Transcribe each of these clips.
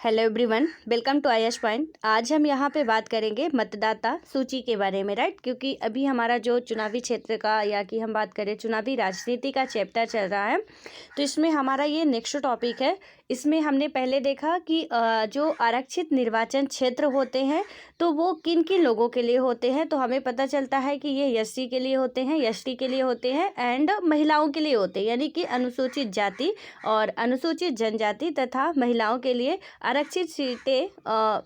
Hello everyone, welcome to IAS point. आज हम यहाँ पे बात करेंगे मतदाता सूची के बारे में, राइट। क्योंकि अभी हमारा जो चुनावी क्षेत्र का या कि हम बात करें चुनावी राजनीति का चैप्टर चल रहा है, तो इसमें हमारा ये नेक्स्ट टॉपिक है। इसमें हमने पहले देखा कि जो आरक्षित निर्वाचन क्षेत्र होते हैं तो वो किन किन लोगों के लिए होते हैं। तो हमें पता चलता है कि ये एससी के लिए होते हैं, एसटी के लिए होते हैं एंड महिलाओं के लिए होते हैं, यानी कि अनुसूचित जाति और अनुसूचित जनजाति तथा महिलाओं के लिए आरक्षित सीटें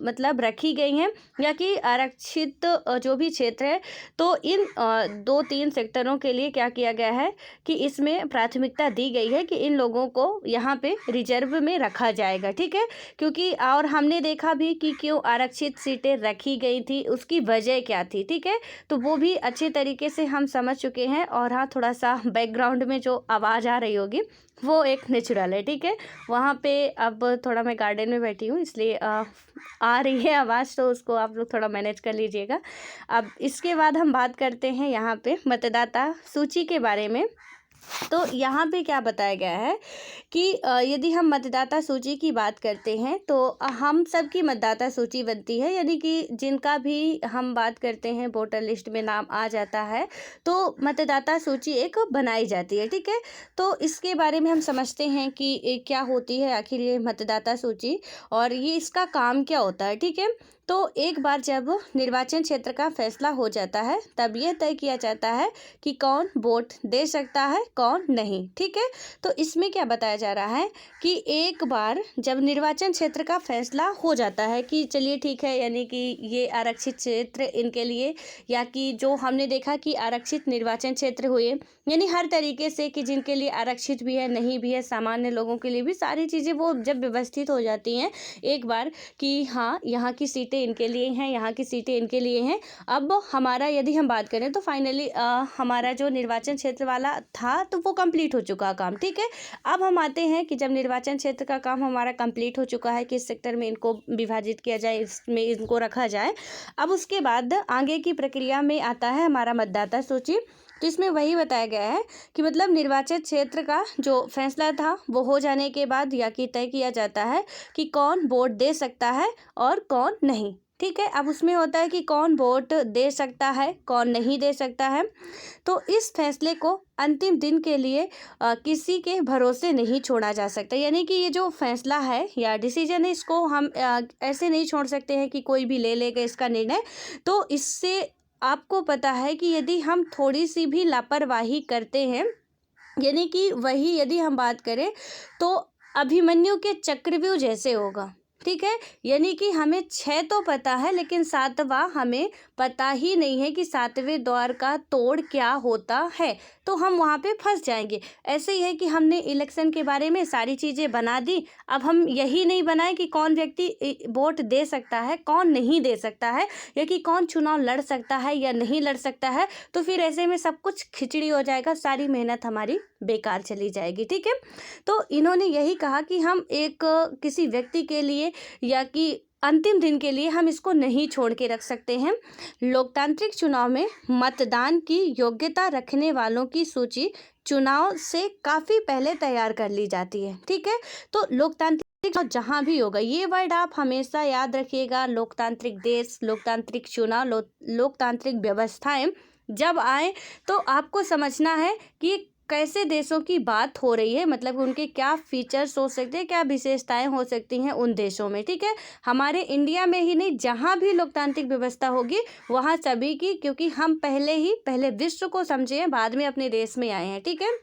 मतलब रखी गई हैं, या कि आरक्षित जो भी क्षेत्र है। तो इन 2-3 सेक्टरों के लिए क्या किया गया है कि इसमें प्राथमिकता दी गई है कि इन लोगों को यहाँ पे रिजर्व में रखा जाएगा, ठीक है। क्योंकि और हमने देखा भी कि क्यों आरक्षित सीटें रखी गई थी, उसकी वजह क्या थी, ठीक है। तो वो भी अच्छे तरीके से हम समझ चुके हैं। और हाँ, थोड़ा सा बैकग्राउंड में जो आवाज़ आ रही होगी वो एक नेचुरल है, ठीक है। वहाँ पे अब थोड़ा मैं गार्डन में बैठी हूँ, इसलिए आ रही है आवाज़, तो उसको आप लोग थोड़ा मैनेज कर लीजिएगा। अब इसके बाद हम बात करते हैं यहाँ पे मतदाता सूची के बारे में। तो यहाँ पे क्या बताया गया है कि यदि हम मतदाता सूची की बात करते हैं तो हम सब की मतदाता सूची बनती है, यानी कि जिनका भी हम बात करते हैं वोटर लिस्ट में नाम आ जाता है तो मतदाता सूची एक बनाई जाती है, ठीक है। तो इसके बारे में हम समझते हैं कि क्या होती है आखिर ये मतदाता सूची और ये इसका काम क्या होता है, ठीक है। तो एक बार जब निर्वाचन क्षेत्र का फैसला हो जाता है तब यह तय किया जाता है कि कौन वोट दे सकता है, कौन नहीं, ठीक है। तो इसमें क्या बताया जा रहा है कि एक बार जब निर्वाचन क्षेत्र का फैसला हो जाता है कि चलिए ठीक है, यानी कि ये आरक्षित क्षेत्र इनके लिए, या कि जो हमने देखा कि आरक्षित निर्वाचन क्षेत्र हुए, यानी हर तरीके से कि जिनके लिए आरक्षित भी है, नहीं भी है, सामान्य लोगों के लिए भी, सारी चीज़ें वो जब व्यवस्थित हो जाती हैं एक बार कि हाँ यहाँ की सीटें इनके लिए हैं, यहाँ की सीटें इनके लिए हैं। अब हमारा यदि हम बात करें तो फाइनली हमारा जो निर्वाचन क्षेत्र वाला था तो वो कंप्लीट हो चुका काम, ठीक है। अब हम आते हैं कि जब निर्वाचन क्षेत्र का काम हमारा कंप्लीट हो चुका है कि इस सेक्टर में इनको विभाजित किया जाए, इसमें इनको रखा जाए, अब उसके बाद आगे की प्रक्रिया में आता है हमारा मतदाता सूची। तो इसमें वही बताया गया है कि मतलब निर्वाचन क्षेत्र का जो फैसला था वो हो जाने के बाद या कि तय किया जाता है कि कौन वोट दे सकता है और कौन नहीं, ठीक है। अब उसमें होता है कि कौन वोट दे सकता है, कौन नहीं दे सकता है। तो इस फैसले को अंतिम दिन के लिए किसी के भरोसे नहीं छोड़ा जा सकता, यानी कि ये जो फैसला है या डिसीजन है इसको हम ऐसे नहीं छोड़ सकते हैं कि कोई भी ले लेगा इसका निर्णय। तो इससे आपको पता है कि यदि हम थोड़ी सी भी लापरवाही करते हैं, यानी कि वही यदि हम बात करें तो अभिमन्यु के चक्रव्यूह जैसे होगा, ठीक है। यानी कि हमें 6 तो पता है लेकिन 7वां हमें पता ही नहीं है कि 7वें द्वार का तोड़ क्या होता है, तो हम वहाँ पे फंस जाएंगे। ऐसे ही है कि हमने इलेक्शन के बारे में सारी चीज़ें बना दी, अब हम यही नहीं बनाए कि कौन व्यक्ति वोट दे सकता है, कौन नहीं दे सकता है, या कि कौन चुनाव लड़ सकता है या नहीं लड़ सकता है। तो फिर ऐसे में सब कुछ खिचड़ी हो जाएगा, सारी मेहनत हमारी बेकार चली जाएगी, ठीक है। तो इन्होंने यही कहा कि हम एक किसी व्यक्ति के लिए या कि अंतिम दिन के लिए हम इसको नहीं छोड़ के रख सकते हैं। लोकतांत्रिक चुनाव में मतदान की योग्यता रखने वालों की सूची चुनाव से काफ़ी पहले तैयार कर ली जाती है, ठीक है। तो लोकतांत्रिक जहाँ भी होगा, ये वर्ड आप हमेशा याद रखिएगा, लोकतांत्रिक देश, लोकतांत्रिक चुनाव, लोकतांत्रिक व्यवस्थाएं जब आए तो आपको समझना है कि कैसे देशों की बात हो रही है, मतलब उनके क्या फीचर्स हो सकते हैं, क्या विशेषताएं हो सकती हैं उन देशों में, ठीक है। हमारे इंडिया में ही नहीं, जहां भी लोकतांत्रिक व्यवस्था होगी वहां सभी की, क्योंकि हम पहले विश्व को समझे हैं, बाद में अपने देश में आए हैं, ठीक है।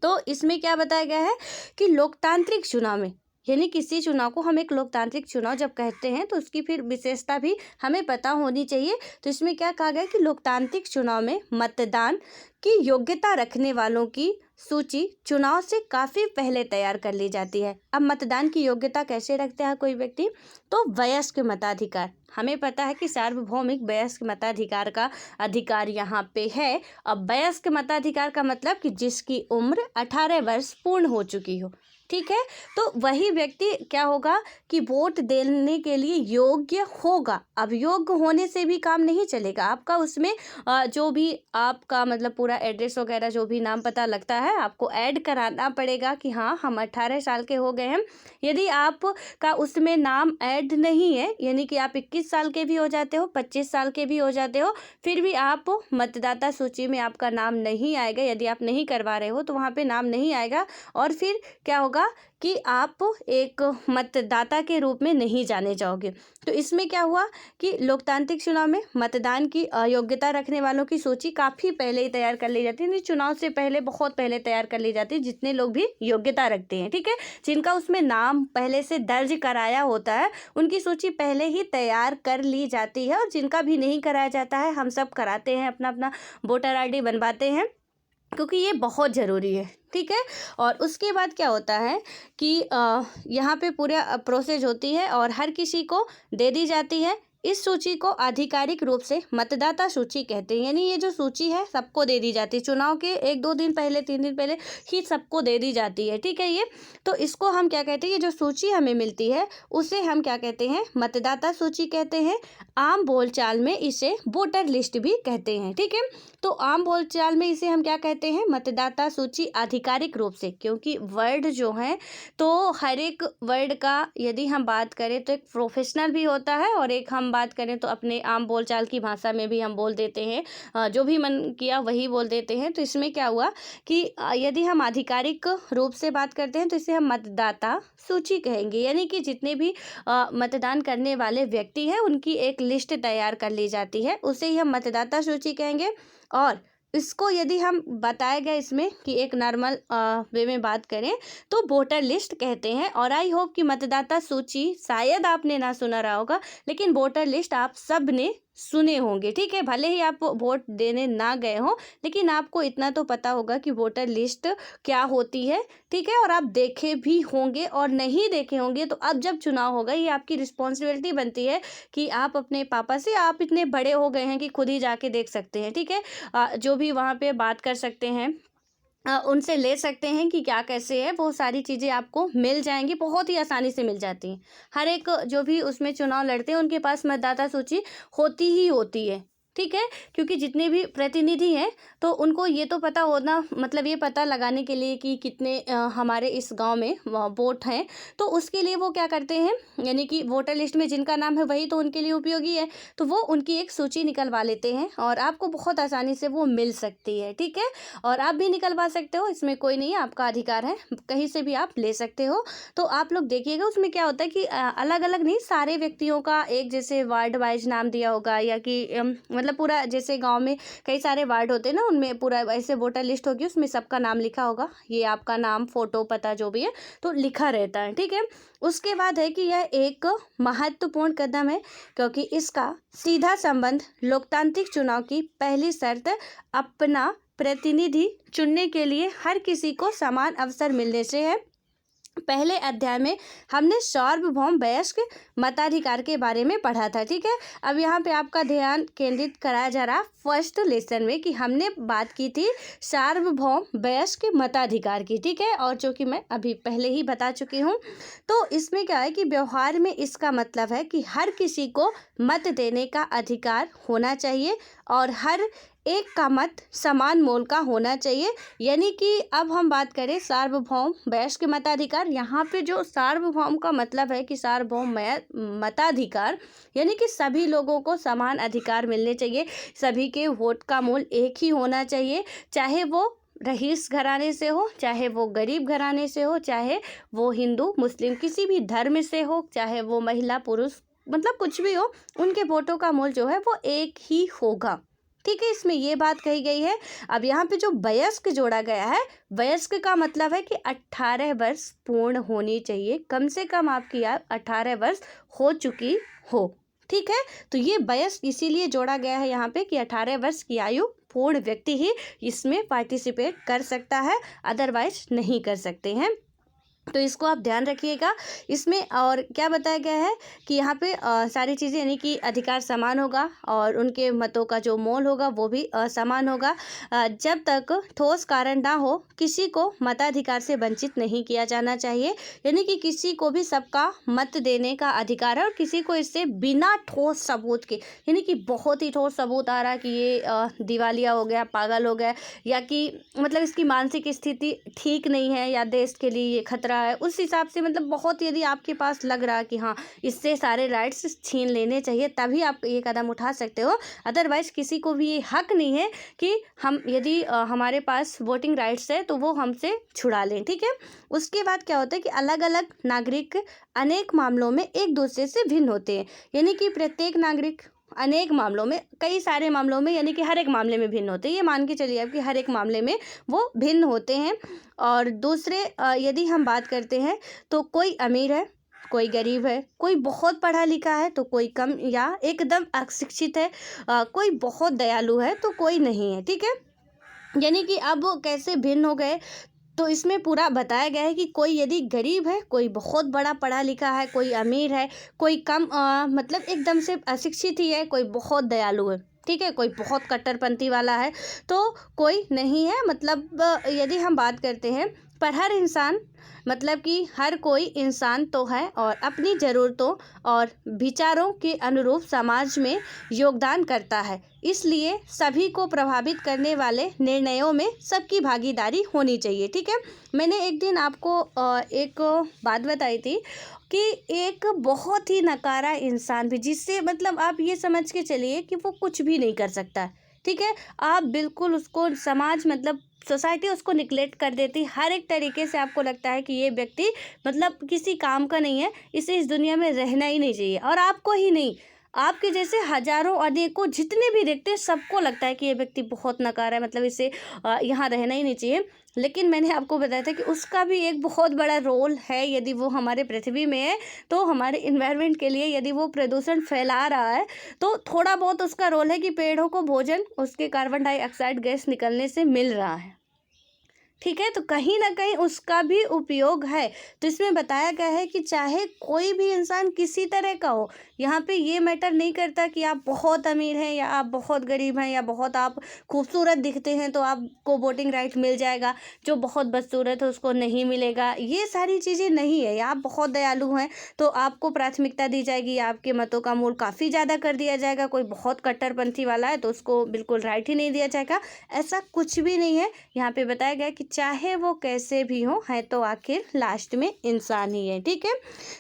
तो इसमें क्या बताया गया है कि लोकतांत्रिक चुनाव में, यानी किसी चुनाव को हम एक लोकतांत्रिक चुनाव जब कहते हैं तो उसकी फिर विशेषता भी हमें पता होनी चाहिए। तो इसमें क्या कहा गया कि लोकतांत्रिक चुनाव में मतदान की योग्यता रखने वालों की सूची चुनाव से काफ़ी पहले तैयार कर ली जाती है। अब मतदान की योग्यता कैसे रखते हैं कोई व्यक्ति, तो वयस्क मताधिकार, हमें पता है कि सार्वभौमिक वयस्क मताधिकार का अधिकार यहाँ पे है। अब वयस्क मताधिकार का मतलब कि जिसकी उम्र 18 वर्ष पूर्ण हो चुकी हो, ठीक है। तो वही व्यक्ति क्या होगा कि वोट देने के लिए योग्य होगा। अब योग्य होने से भी काम नहीं चलेगा, आपका उसमें जो भी आपका मतलब पूरा एड्रेस वगैरह जो भी नाम पता लगता है आपको ऐड कराना पड़ेगा कि हाँ हम 18 साल के हो गए हैं। यदि आपका उसमें नाम ऐड नहीं है, यानी कि आप 21 साल के भी हो जाते हो, 25 साल के भी हो जाते हो, फिर भी आप मतदाता सूची में आपका नाम नहीं आएगा। यदि आप नहीं करवा रहे हो तो वहाँ पे नाम नहीं आएगा और फिर क्या होगा कि आप एक मतदाता के रूप में नहीं जाने जाओगे। तो इसमें क्या हुआ कि लोकतांत्रिक चुनाव में मतदान की योग्यता रखने वालों की सूची काफ़ी पहले ही तैयार कर ली जाती है, चुनाव से पहले बहुत पहले तैयार कर ली जाती है, जितने लोग भी योग्यता रखते हैं, ठीक है, जिनका उसमें नाम पहले से दर्ज कराया होता है उनकी सूची पहले ही तैयार कर ली जाती है। और जिनका भी नहीं कराया जाता है हम सब कराते हैं, अपना अपना वोटर ID बनवाते हैं, क्योंकि ये बहुत ज़रूरी है, ठीक है। और उसके बाद क्या होता है कि यहाँ पे पूरा प्रोसेस होती है और हर किसी को दे दी जाती है। इस सूची को आधिकारिक रूप से मतदाता सूची कहते हैं, यानी ये जो सूची है सबको दे दी जाती है, चुनाव के 1-2 दिन पहले 3 दिन पहले ही सबको दे दी जाती है, ठीक है। ये तो इसको हम क्या कहते हैं, ये जो सूची हमें मिलती है उसे हम क्या कहते हैं, मतदाता सूची कहते हैं। आम बोलचाल में इसे वोटर लिस्ट भी कहते हैं, ठीक है। तो आम बोलचाल में इसे हम क्या कहते हैं, मतदाता सूची आधिकारिक रूप से, क्योंकि वर्ड जो है तो हर एक वर्ड का यदि हम बात करें तो एक प्रोफेशनल भी होता है और एक हम बात करें तो अपने आम बोलचाल की भाषा में भी हम बोल देते हैं, जो भी मन किया वही बोल देते हैं। तो इसमें क्या हुआ कि यदि हम आधिकारिक रूप से बात करते हैं तो इसे हम मतदाता सूची कहेंगे, यानी कि जितने भी मतदान करने वाले व्यक्ति हैं उनकी एक लिस्ट तैयार कर ली जाती है, उसे ही हम मतदाता सूची कहेंगे। और इसको यदि हम बताया गया इसमें कि एक नॉर्मल वे में बात करें तो वोटर लिस्ट कहते हैं। और आई होप कि मतदाता सूची शायद आपने ना सुना रहा होगा, लेकिन वोटर लिस्ट आप सब ने सुने होंगे, ठीक है। भले ही आप वोट देने ना गए हों, लेकिन आपको इतना तो पता होगा कि वोटर लिस्ट क्या होती है, ठीक है। और आप देखे भी होंगे और नहीं देखे होंगे तो अब जब चुनाव होगा ये आपकी रिस्पॉन्सिबिलिटी बनती है कि आप अपने पापा से, आप इतने बड़े हो गए हैं कि खुद ही जाके देख सकते हैं, ठीक है। जो भी वहाँ पे बात कर सकते हैं उनसे ले सकते हैं कि क्या कैसे है, वो सारी चीज़ें आपको मिल जाएंगी, बहुत ही आसानी से मिल जाती हैं। हर एक जो भी उसमें चुनाव लड़ते हैं उनके पास मतदाता सूची होती ही होती है, ठीक है। क्योंकि जितने भी प्रतिनिधि हैं तो उनको ये तो पता होना, मतलब ये पता लगाने के लिए कि कितने हमारे इस गांव में वोट हैं, तो उसके लिए वो क्या करते हैं, यानी कि वोटर लिस्ट में जिनका नाम है वही तो उनके लिए उपयोगी है, तो वो उनकी एक सूची निकलवा लेते हैं और आपको बहुत आसानी से वो मिल सकती है, ठीक है। और आप भी निकलवा सकते हो, इसमें कोई नहीं है, आपका अधिकार है, कहीं से भी आप ले सकते हो। तो आप लोग देखिएगा उसमें क्या होता है कि अलग अलग नहीं, सारे व्यक्तियों का एक जैसे वार्ड वाइज नाम दिया होगा, या कि मतलब पूरा जैसे गांव में कई सारे वार्ड होते हैं ना, उनमें पूरा ऐसे वोटर लिस्ट होगी, उसमें सबका नाम लिखा होगा, ये आपका नाम, फोटो, पता जो भी है तो लिखा रहता है, ठीक है। उसके बाद है कि यह एक महत्वपूर्ण कदम है क्योंकि इसका सीधा संबंध लोकतांत्रिक चुनाव की पहली शर्त, अपना प्रतिनिधि चुनने के लिए हर किसी को समान अवसर मिलने से है। पहले अध्याय में हमने सार्वभौम वयस्क मताधिकार के बारे में पढ़ा था, ठीक है। अब यहाँ पे आपका ध्यान केंद्रित कराया जा रहा फर्स्ट लेसन में कि हमने बात की थी सार्वभौम वयस्क मताधिकार की, ठीक है, और जो कि मैं अभी पहले ही बता चुकी हूँ। तो इसमें क्या है कि व्यवहार में इसका मतलब है कि हर किसी को मत देने का अधिकार होना चाहिए और हर एक का मत समान मोल का होना चाहिए। यानी कि अब हम बात करें सार्वभौम वयस्क मताधिकार, यहाँ पे जो सार्वभौम का मतलब है कि सार्वभौम मताधिकार, यानी कि सभी लोगों को समान अधिकार मिलने चाहिए, सभी के वोट का मूल एक ही होना चाहिए, चाहे वो रईस घराने से हो, चाहे वो गरीब घराने से हो, चाहे वो हिंदू मुस्लिम किसी भी धर्म से हो, चाहे वो महिला पुरुष, मतलब कुछ भी हो, उनके वोटों का मूल जो है वो एक ही होगा, ठीक है। इसमें ये बात कही गई है। अब यहाँ पे जो वयस्क जोड़ा गया है, वयस्क का मतलब है कि 18 वर्ष पूर्ण होनी चाहिए, कम से कम आपकी आयु 18 वर्ष हो चुकी हो, ठीक है। तो ये वयस्क इसीलिए जोड़ा गया है यहाँ पे कि 18 वर्ष की आयु पूर्ण व्यक्ति ही इसमें पार्टिसिपेट कर सकता है, अदरवाइज नहीं कर सकते हैं। तो इसको आप ध्यान रखिएगा इसमें। और क्या बताया गया है कि यहाँ पे सारी चीज़ें यानी कि अधिकार समान होगा और उनके मतों का जो मोल होगा वो भी समान होगा। जब तक ठोस कारण ना हो किसी को मताधिकार से वंचित नहीं किया जाना चाहिए, यानी कि किसी को भी सबका मत देने का अधिकार है और किसी को इससे बिना ठोस सबूत के, यानी कि बहुत ही ठोस सबूत आ रहा है कि ये दिवालिया हो गया, पागल हो गया, या कि मतलब इसकी मानसिक स्थिति ठीक नहीं है या देश के लिए ये खतरा है, उस हिसाब से मतलब बहुत, यदि आपके पास लग रहा है कि हाँ इससे सारे राइट्स छीन लेने चाहिए, तभी आप ये कदम उठा सकते हो। अदरवाइज किसी को भी ये हक नहीं है कि हम, यदि हमारे पास वोटिंग राइट्स है तो वो हमसे छुड़ा लें, ठीक है। उसके बाद क्या होता है कि अलग अलग नागरिक अनेक मामलों में एक दूसरे से भिन्न होते हैं, यानी कि प्रत्येक नागरिक अनेक मामलों में, कई सारे मामलों में, यानी कि हर एक मामले में भिन्न होते हैं। ये मान के चलिए आप कि हर एक मामले में वो भिन्न होते हैं। और दूसरे यदि हम बात करते हैं तो कोई अमीर है, कोई गरीब है, कोई बहुत पढ़ा लिखा है तो कोई कम या एकदम अशिक्षित है, कोई बहुत दयालु है तो कोई नहीं है, ठीक है। यानी कि अब वो कैसे भिन्न हो गए, तो इसमें पूरा बताया गया है कि कोई यदि गरीब है, कोई बहुत बड़ा पढ़ा लिखा है, कोई अमीर है, कोई कम मतलब एकदम से अशिक्षित ही है, कोई बहुत दयालु है, ठीक है, कोई बहुत कट्टरपंथी वाला है, तो कोई नहीं है। मतलब यदि हम बात करते हैं, पर हर इंसान, मतलब कि हर कोई इंसान तो है और अपनी ज़रूरतों और विचारों के अनुरूप समाज में योगदान करता है, इसलिए सभी को प्रभावित करने वाले निर्णयों में सबकी भागीदारी होनी चाहिए, ठीक है। मैंने एक दिन आपको एक बात बताई थी कि एक बहुत ही नकारा इंसान भी, जिससे मतलब आप ये समझ के चलिए कि वो कुछ भी नहीं कर सकता, ठीक है, आप बिल्कुल उसको समाज, मतलब सोसाइटी उसको निग्लेक्ट कर देती, हर एक तरीके से आपको लगता है कि ये व्यक्ति मतलब किसी काम का नहीं है, इसे इस दुनिया में रहना ही नहीं चाहिए। और आपको ही नहीं, आपके जैसे हजारों अनेकों जितने भी देखते हैं, सबको लगता है कि ये व्यक्ति बहुत नकारा है, मतलब इसे यहाँ रहना ही नहीं चाहिए। लेकिन मैंने आपको बताया था कि उसका भी एक बहुत बड़ा रोल है, यदि वो हमारे पृथ्वी में है तो हमारे इन्वायरमेंट के लिए, यदि वो प्रदूषण फैला रहा है तो थोड़ा बहुत उसका रोल है कि पेड़ों को भोजन उसके कार्बन डाइऑक्साइड गैस निकलने से मिल रहा है, ठीक है, तो कहीं ना कहीं उसका भी उपयोग है। तो इसमें बताया गया है कि चाहे कोई भी इंसान किसी तरह का हो, यहाँ पे ये मैटर नहीं करता कि आप बहुत अमीर हैं या आप बहुत गरीब हैं या बहुत आप खूबसूरत दिखते हैं तो आपको वोटिंग राइट मिल जाएगा, जो बहुत बदसूरत है उसको नहीं मिलेगा, ये सारी चीज़ें नहीं है। या आप बहुत दयालु हैं तो आपको प्राथमिकता दी जाएगी, आपके मतों का मूल काफ़ी ज़्यादा कर दिया जाएगा, कोई बहुत कट्टरपंथी वाला है तो उसको बिल्कुल राइट ही नहीं दिया जाएगा, ऐसा कुछ भी नहीं है। यहाँ पे बताया गया कि चाहे वो कैसे भी हो, है तो आखिर लास्ट में इंसान ही है, ठीक है।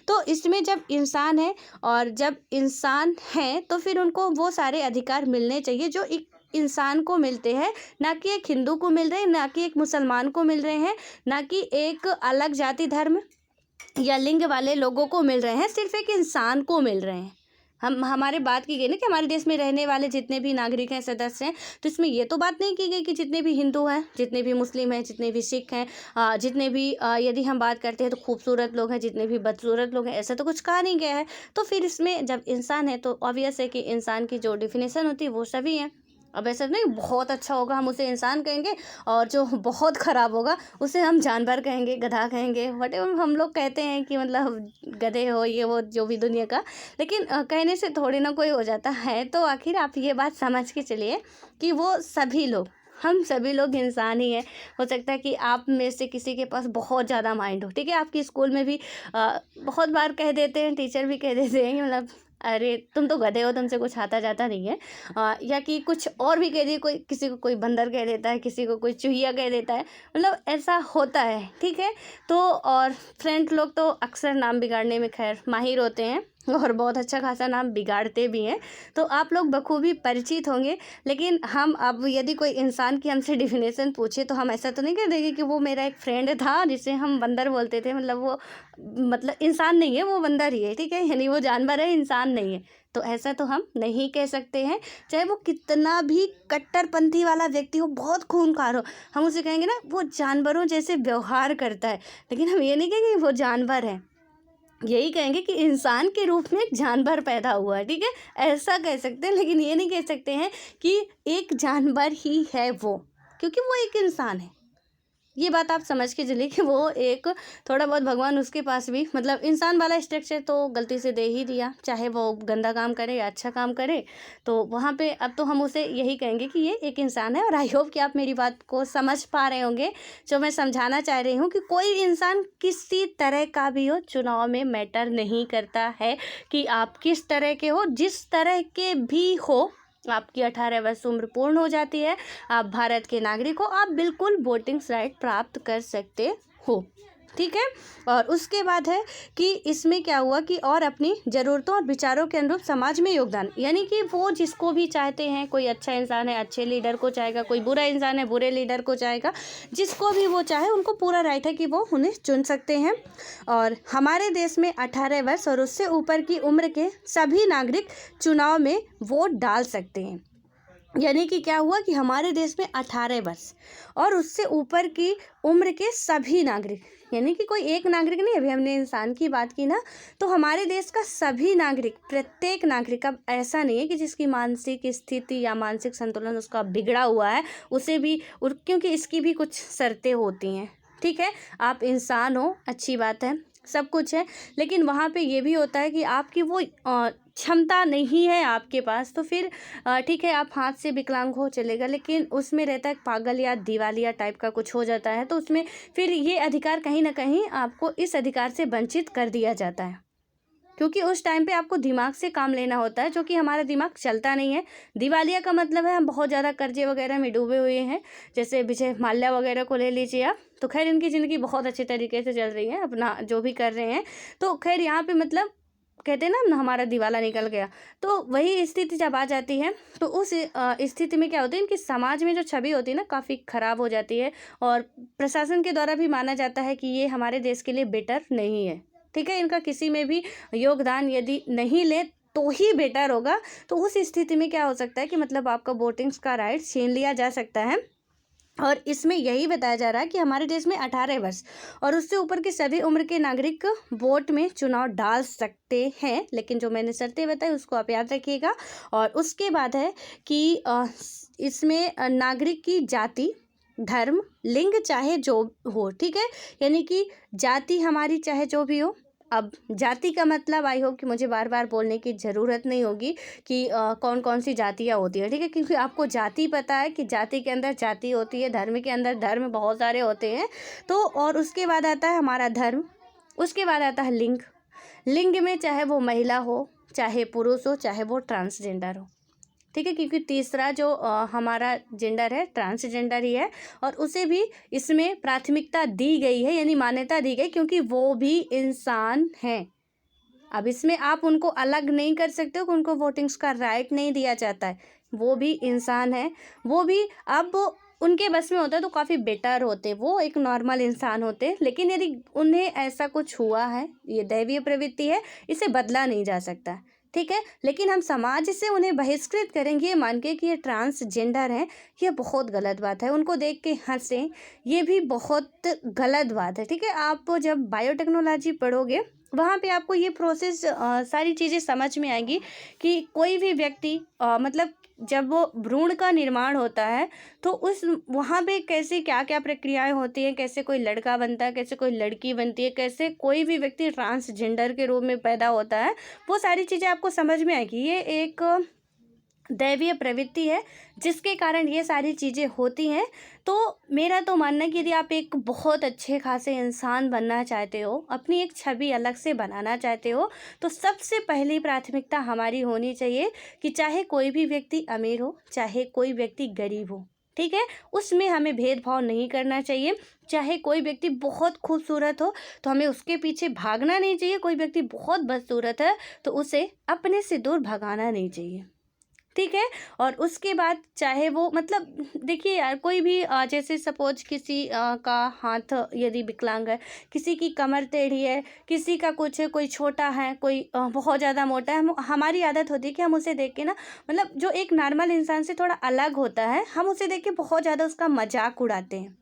तो इसमें जब इंसान है और जब इंसान है तो फिर उनको वो सारे अधिकार मिलने चाहिए जो एक इंसान को मिलते हैं, ना कि एक हिंदू को मिल रहे हैं, ना कि एक मुसलमान को मिल रहे हैं, ना कि एक अलग जाति धर्म या लिंग वाले लोगों को मिल रहे हैं, सिर्फ एक इंसान को मिल रहे हैं। हमारे बात की गई ना कि हमारे देश में रहने वाले जितने भी नागरिक हैं, सदस्य हैं, तो इसमें ये तो बात नहीं की गई कि जितने भी हिंदू हैं, जितने भी मुस्लिम हैं, जितने भी सिख हैं, जितने भी यदि हम बात करते हैं तो खूबसूरत लोग हैं, जितने भी बदसूरत लोग हैं, ऐसा तो कुछ कहा नहीं गया है। तो फिर इसमें जब इंसान है तो ऑब्वियस है कि इंसान की जो डिफिनेशन होती है वो सभी हैं। अब ऐसा नहीं बहुत अच्छा होगा हम उसे इंसान कहेंगे और जो बहुत ख़राब होगा उसे हम जानवर कहेंगे, गधा कहेंगे, व्हाटएवर हम लोग कहते हैं कि मतलब गधे हो, ये वो जो भी दुनिया का। लेकिन कहने से थोड़ी ना कोई हो जाता है। तो आखिर आप ये बात समझ के चलिए कि वो सभी लोग, हम सभी लोग इंसान ही हैं। हो सकता है कि आप में से किसी के पास बहुत ज़्यादा माइंड हो, ठीक है, आपकी स्कूल में भी बहुत बार कह देते हैं, टीचर भी कह देते हैं कि मतलब अरे तुम तो गधे हो, तुमसे कुछ आता जाता नहीं है, या कि कुछ और भी कह दिए, कोई किसी को कोई बंदर कह देता है, किसी को कोई चूहिया कह देता है, मतलब ऐसा होता है, ठीक है। तो और फ्रेंड लोग तो अक्सर नाम बिगाड़ने में खैर माहिर होते हैं और बहुत अच्छा खासा नाम बिगाड़ते भी हैं, तो आप लोग बखूबी परिचित होंगे। लेकिन हम अब यदि कोई इंसान की हमसे डिफिनेशन पूछे तो हम ऐसा तो नहीं कह देंगे कि वो मेरा एक फ्रेंड था जिसे हम बंदर बोलते थे, मतलब वो मतलब इंसान नहीं है, वो बंदर ही है, ठीक है, यानी वो जानवर है, इंसान नहीं है। तो ऐसा तो हम नहीं कह सकते हैं, चाहे वो कितना भी कट्टरपंथी वाला व्यक्ति हो, बहुत खूंखार हो, हम उसे कहेंगे ना वो जानवरों जैसे व्यवहार करता है, लेकिन हम ये नहीं कहेंगे वो जानवर है, यही कहेंगे कि इंसान के रूप में एक जानवर पैदा हुआ है, ठीक है, ऐसा कह सकते हैं। लेकिन ये नहीं कह सकते हैं कि एक जानवर ही है वो, क्योंकि वो एक इंसान है। ये बात आप समझ के चलिए कि वो एक थोड़ा बहुत भगवान उसके पास भी मतलब इंसान वाला स्ट्रक्चर तो गलती से दे ही दिया, चाहे वो गंदा काम करे या अच्छा काम करे। तो वहाँ पे अब तो हम उसे यही कहेंगे कि ये एक इंसान है। और आई होप कि आप मेरी बात को समझ पा रहे होंगे। जो मैं समझाना चाह रही हूँ कि कोई इंसान किसी तरह का भी हो, चुनाव में मैटर नहीं करता है कि आप किस तरह के हो। जिस तरह के भी हो, आपकी 18 वर्ष उम्र पूर्ण हो जाती है, आप भारत के नागरिक हो, आप बिल्कुल वोटिंग राइट प्राप्त कर सकते हो। ठीक है। और उसके बाद है कि इसमें क्या हुआ कि और अपनी ज़रूरतों और विचारों के अनुरूप समाज में योगदान, यानी कि वो जिसको भी चाहते हैं, कोई अच्छा इंसान है अच्छे लीडर को चाहेगा, कोई बुरा इंसान है बुरे लीडर को चाहेगा, जिसको भी वो चाहे उनको पूरा राइट है कि वो उन्हें चुन सकते हैं। और हमारे देश में 18 वर्ष और उससे ऊपर की उम्र के सभी नागरिक चुनाव में वोट डाल सकते हैं। यानी कि क्या हुआ कि हमारे देश में 18 वर्ष और उससे ऊपर की उम्र के सभी नागरिक, यानी कि कोई एक नागरिक नहीं, अभी हमने इंसान की बात की ना, तो हमारे देश का सभी नागरिक, प्रत्येक नागरिक, अब ऐसा नहीं है कि जिसकी मानसिक स्थिति या मानसिक संतुलन उसका बिगड़ा हुआ है उसे भी, क्योंकि इसकी भी कुछ शर्तें होती हैं। ठीक है, आप इंसान हो, अच्छी बात है, सब कुछ है, लेकिन वहाँ पे ये भी होता है कि आपकी वो क्षमता नहीं है आपके पास, तो फिर ठीक है आप हाथ से विकलांग हो चलेगा, लेकिन उसमें रहता है पागल या दिवालिया टाइप का कुछ हो जाता है, तो उसमें फिर ये अधिकार कहीं ना कहीं आपको इस अधिकार से वंचित कर दिया जाता है, क्योंकि उस टाइम पे आपको दिमाग से काम लेना होता है, जो कि हमारा दिमाग चलता नहीं है। दिवालिया का मतलब है हम बहुत ज़्यादा कर्जे वगैरह में डूबे हुए हैं, जैसे विजय माल्या वगैरह को ले लीजिए आप, तो खैर इनकी ज़िंदगी बहुत अच्छे तरीके से चल रही है, अपना जो भी कर रहे हैं, तो खैर यहाँ पे मतलब कहते हैं ना हमारा दिवाला निकल गया, तो वही स्थिति जब आ जाती है तो उस स्थिति में क्या होता है, इनकी समाज में जो छवि होती है ना काफ़ी ख़राब हो जाती है, और प्रशासन के द्वारा भी माना जाता है कि ये हमारे देश के लिए बेटर नहीं है। ठीक है, इनका किसी में भी योगदान यदि नहीं ले तो ही बेटर होगा। तो उस स्थिति में क्या हो सकता है कि मतलब आपका वोटिंग्स का राइट छीन लिया जा सकता है। और इसमें यही बताया जा रहा है कि हमारे देश में 18 वर्ष और उससे ऊपर के सभी उम्र के नागरिक वोट में चुनाव डाल सकते हैं, लेकिन जो मैंने शर्तें बताई उसको आप याद रखिएगा। और उसके बाद है कि इसमें नागरिक की जाति, धर्म, लिंग चाहे जो हो, ठीक है, यानी कि जाति हमारी चाहे जो भी हो। अब जाति का मतलब आई होप कि मुझे बार बार बोलने की ज़रूरत नहीं होगी कि कौन कौन सी जातियाँ होती है, ठीक है, क्योंकि आपको जाति पता है कि जाति के अंदर जाति होती है, धर्म के अंदर धर्म बहुत सारे होते हैं। तो और उसके बाद आता है हमारा धर्म, उसके बाद आता है लिंग। लिंग में चाहे वो महिला हो, चाहे पुरुष हो, चाहे वो ट्रांसजेंडर हो, ठीक है, क्योंकि तीसरा जो हमारा जेंडर है ट्रांसजेंडर ही है, और उसे भी इसमें प्राथमिकता दी गई है, यानी मान्यता दी गई, क्योंकि वो भी इंसान हैं। अब इसमें आप उनको अलग नहीं कर सकते हो कि उनको वोटिंग्स का राइट नहीं दिया जाता है, वो भी इंसान है, वो भी अब उनके बस में होता है तो काफ़ी बेटर होते, वो एक नॉर्मल इंसान होते, लेकिन यदि उन्हें ऐसा कुछ हुआ है, ये दैवीय प्रवृत्ति है, इसे बदला नहीं जा सकता, ठीक है, लेकिन हम समाज से उन्हें बहिष्कृत करेंगे मान के कि ये ट्रांसजेंडर हैं, ये बहुत गलत बात है। उनको देख के हंसें, ये भी बहुत गलत बात है। ठीक है, आप जब बायोटेक्नोलॉजी पढ़ोगे वहाँ पे आपको ये प्रोसेस सारी चीज़ें समझ में आएगी कि कोई भी व्यक्ति मतलब जब वो भ्रूण का निर्माण होता है तो उस वहाँ पे कैसे क्या क्या प्रक्रियाएं होती हैं, कैसे कोई लड़का बनता है, कैसे कोई लड़की बनती है, कैसे कोई भी व्यक्ति ट्रांसजेंडर के रूप में पैदा होता है, वो सारी चीज़ें आपको समझ में आएगी। ये एक दैवीय प्रवृत्ति है जिसके कारण ये सारी चीज़ें होती हैं। तो मेरा तो मानना है कि यदि आप एक बहुत अच्छे खासे इंसान बनना चाहते हो, अपनी एक छवि अलग से बनाना चाहते हो, तो सबसे पहली प्राथमिकता हमारी होनी चाहिए कि चाहे कोई भी व्यक्ति अमीर हो, चाहे कोई व्यक्ति गरीब हो, ठीक है, उसमें हमें भेदभाव नहीं करना चाहिए। चाहे कोई व्यक्ति बहुत खूबसूरत हो तो हमें उसके पीछे भागना नहीं चाहिए, कोई व्यक्ति बहुत बदसूरत है तो उसे अपने से दूर भगाना नहीं चाहिए, ठीक है। और उसके बाद चाहे वो मतलब देखिए यार, कोई भी जैसे सपोज किसी का हाथ यदि विकलांग है, किसी की कमर टेढ़ी है, किसी का कुछ है, कोई छोटा है, कोई बहुत ज़्यादा मोटा है, हमारी आदत होती है कि हम उसे देख के ना, मतलब जो एक नॉर्मल इंसान से थोड़ा अलग होता है, हम उसे देख के बहुत ज़्यादा उसका मजाक उड़ाते हैं।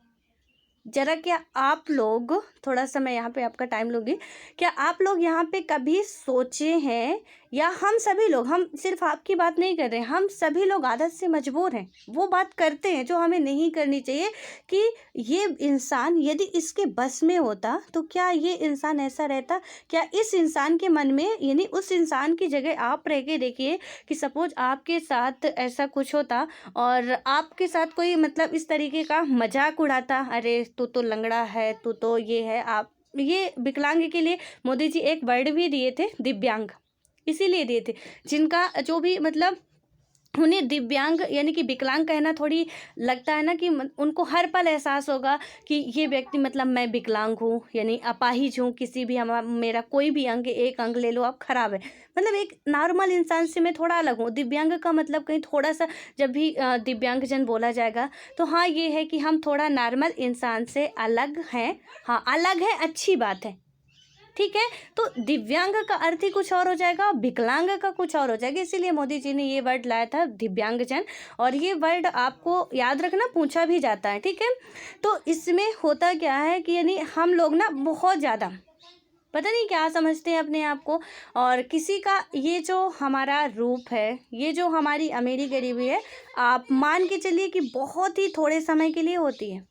जरा क्या आप लोग, थोड़ा सा मैं यहाँ पे आपका टाइम लूँगी, क्या आप लोग यहाँ पे कभी सोचे हैं या हम सभी लोग, हम सिर्फ आपकी बात नहीं कर रहे हैं, हम सभी लोग आदत से मजबूर हैं, वो बात करते हैं जो हमें नहीं करनी चाहिए। कि ये इंसान यदि इसके बस में होता तो क्या ये इंसान ऐसा रहता? क्या इस इंसान के मन में, यानी उस इंसान की जगह आप रह के देखिए कि सपोज आपके साथ ऐसा कुछ होता और आपके साथ कोई मतलब इस तरीके का मजाक उड़ाता, अरे तू तो लंगड़ा है, तू तो ये है। आप ये विकलांग के लिए मोदी जी एक वर्ड भी दिए थे, दिव्यांग, इसीलिए दिए थे, जिनका जो भी मतलब उन्हें दिव्यांग यानी कि विकलांग कहना थोड़ी लगता है ना कि उनको हर पल एहसास होगा कि ये व्यक्ति मतलब मैं विकलांग हूँ, यानी अपाहिज हूँ, किसी भी हम मेरा कोई भी अंग, एक अंग ले लो आप, खराब है। मतलब एक नॉर्मल इंसान से मैं थोड़ा अलग हूँ। दिव्यांग का मतलब कहीं थोड़ा सा, जब भी दिव्यांगजन बोला जाएगा तो हाँ ये है कि हम थोड़ा नॉर्मल इंसान से अलग हैं। हाँ अलग है, अच्छी बात है, ठीक है। तो दिव्यांग का अर्थ ही कुछ और हो जाएगा, विकलांग का कुछ और हो जाएगा, इसीलिए मोदी जी ने ये वर्ड लाया था दिव्यांगजन। और ये वर्ड आपको याद रखना, पूछा भी जाता है, ठीक है। तो इसमें होता क्या है कि यानी हम लोग ना बहुत ज़्यादा पता नहीं क्या समझते हैं अपने आप को, और किसी का ये जो हमारा रूप है, ये जो हमारी अमीरी गरीबी है, आप मान के चलिए कि बहुत ही थोड़े समय के लिए होती है।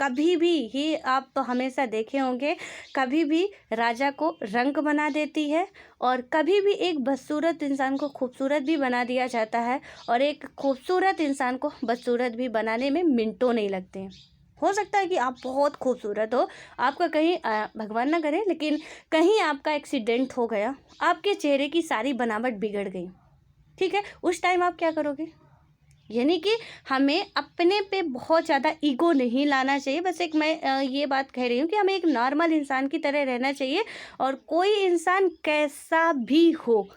कभी भी ये आप तो हमेशा देखे होंगे, कभी भी राजा को रंक बना देती है, और कभी भी एक बदसूरत इंसान को खूबसूरत भी बना दिया जाता है, और एक खूबसूरत इंसान को बदसूरत भी बनाने में मिनटों नहीं लगते हैं। हो सकता है कि आप बहुत खूबसूरत हो, आपका कहीं भगवान ना करे लेकिन कहीं आपका एक्सीडेंट हो गया, आपके चेहरे की सारी बनावट बिगड़ गई, ठीक है, उस टाइम आप क्या करोगे? यानी कि हमें अपने पे बहुत ज़्यादा ईगो नहीं लाना चाहिए। बस एक मैं ये बात कह रही हूँ कि हमें एक नॉर्मल इंसान की तरह रहना चाहिए, और कोई इंसान कैसा भी हो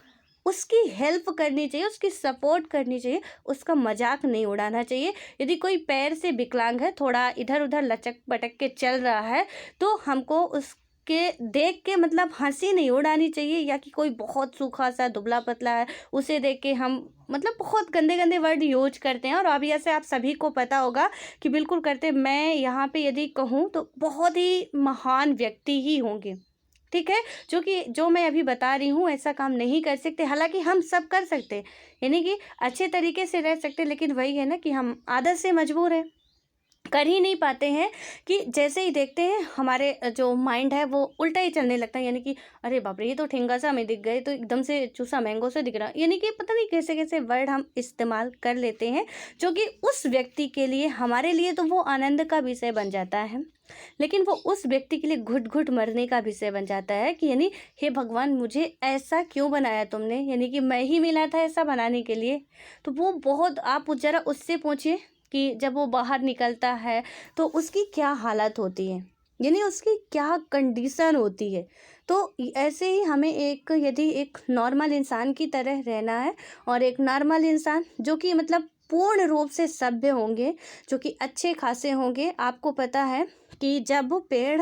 उसकी हेल्प करनी चाहिए, उसकी सपोर्ट करनी चाहिए, उसका मजाक नहीं उड़ाना चाहिए। यदि कोई पैर से विकलांग है, थोड़ा इधर उधर लचक पटक के चल रहा है, तो हमको उसके देख के मतलब हंसी नहीं उड़ानी चाहिए, या कि कोई बहुत सूखा सा दुबला पतला है उसे देख के हम मतलब बहुत गंदे गंदे वर्ड यूज करते हैं, और अब ऐसे आप सभी को पता होगा कि बिल्कुल करते हैं। मैं यहाँ पे यदि कहूँ तो बहुत ही महान व्यक्ति ही होंगे, ठीक है, जो कि जो मैं अभी बता रही हूँ ऐसा काम नहीं कर सकते, हालांकि हम सब कर सकते हैं, यानी कि अच्छे तरीके से रह सकते हैं, लेकिन वही है ना कि हम आदत से मजबूर हैं, कर ही नहीं पाते हैं। कि जैसे ही देखते हैं हमारे जो माइंड है वो उल्टा ही चलने लगता है, यानी कि अरे बाप रे ये तो ठेंगा सा हमें दिख गए, तो एकदम से चूसा मैंगो से दिख रहा, यानी कि पता नहीं कैसे कैसे वर्ड हम इस्तेमाल कर लेते हैं, जो कि उस व्यक्ति के लिए, हमारे लिए तो वो आनंद का विषय बन जाता है, लेकिन वो उस व्यक्ति के लिए घुट घुट मरने का विषय बन जाता है। कि यानी हे भगवान मुझे ऐसा क्यों बनाया तुमने, यानी कि मैं ही मिला था ऐसा बनाने के लिए। तो वो बहुत, आप ज़रा उससे पूछिए कि जब वो बाहर निकलता है तो उसकी क्या हालत होती है, यानी उसकी क्या कंडीशन होती है। तो ऐसे ही हमें एक, यदि एक नॉर्मल इंसान की तरह रहना है, और एक नॉर्मल इंसान जो कि मतलब पूर्ण रूप से सभ्य होंगे, जो कि अच्छे खासे होंगे। आपको पता है कि जब पेड़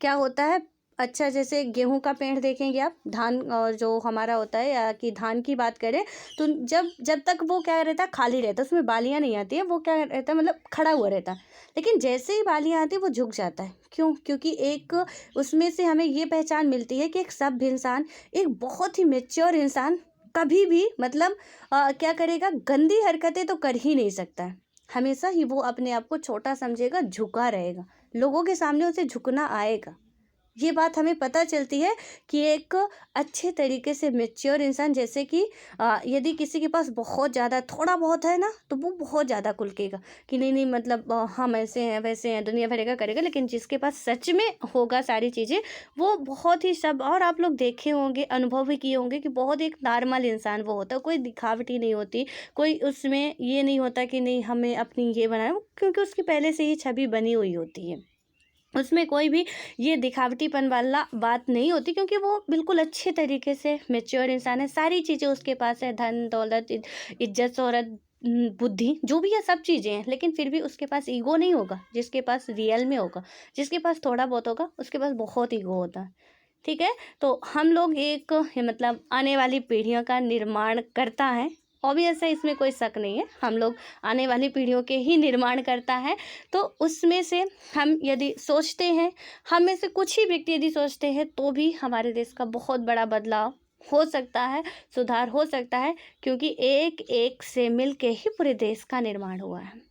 क्या होता है, अच्छा जैसे गेहूं का पेड़ देखेंगे आप, धान और जो हमारा होता है, या कि धान की बात करें तो जब जब तक वो क्या रहता है, खाली रहता है, उसमें बालियां नहीं आती है, वो क्या रहता है मतलब खड़ा हुआ रहता है। लेकिन जैसे ही बालियां आती है वो झुक जाता है, क्यों? क्योंकि एक उसमें से हमें ये पहचान मिलती है कि एक सभ्य इंसान, एक बहुत ही मेच्योर इंसान कभी भी मतलब क्या करेगा, गंदी हरकतें तो कर ही नहीं सकता है। हमेशा ही वो अपने आप को छोटा समझेगा, झुका रहेगा, लोगों के सामने उसे झुकना आएगा। ये बात हमें पता चलती है कि एक अच्छे तरीके से मैच्योर इंसान, जैसे कि यदि किसी के पास बहुत ज़्यादा थोड़ा बहुत है ना, तो वो बहुत ज़्यादा कुल्केगा कि नहीं नहीं मतलब हम ऐसे हैं वैसे हैं, दुनिया भरेगा करेगा। लेकिन जिसके पास सच में होगा सारी चीज़ें, वो बहुत ही सब, और आप लोग देखे होंगे, अनुभव भी किए होंगे कि बहुत एक नॉर्मल इंसान वो होता है, कोई दिखावटी नहीं होती, कोई उसमें ये नहीं होता कि नहीं हमें अपनी ये बनाना, क्योंकि उसकी पहले से ही छवि बनी हुई होती है, उसमें कोई भी ये दिखावटीपन वाला बात नहीं होती, क्योंकि वो बिल्कुल अच्छे तरीके से मैच्योर इंसान है, सारी चीज़ें उसके पास है, धन दौलत इज्जत शोहरत बुद्धि जो भी है सब चीज़ें हैं, लेकिन फिर भी उसके पास ईगो नहीं होगा। जिसके पास रियल में होगा, जिसके पास थोड़ा बहुत होगा, उसके पास बहुत ईगो होता है, ठीक है। तो हम लोग एक मतलब आने वाली पीढ़ियों का निर्माण करता है, ऑब्वियस है, इसमें कोई शक नहीं है, हम लोग आने वाली पीढ़ियों के ही निर्माण करता है। तो उसमें से हम यदि सोचते हैं, हम में से कुछ ही व्यक्ति यदि सोचते हैं, तो भी हमारे देश का बहुत बड़ा बदलाव हो सकता है, सुधार हो सकता है, क्योंकि एक एक से मिल के ही पूरे देश का निर्माण हुआ है।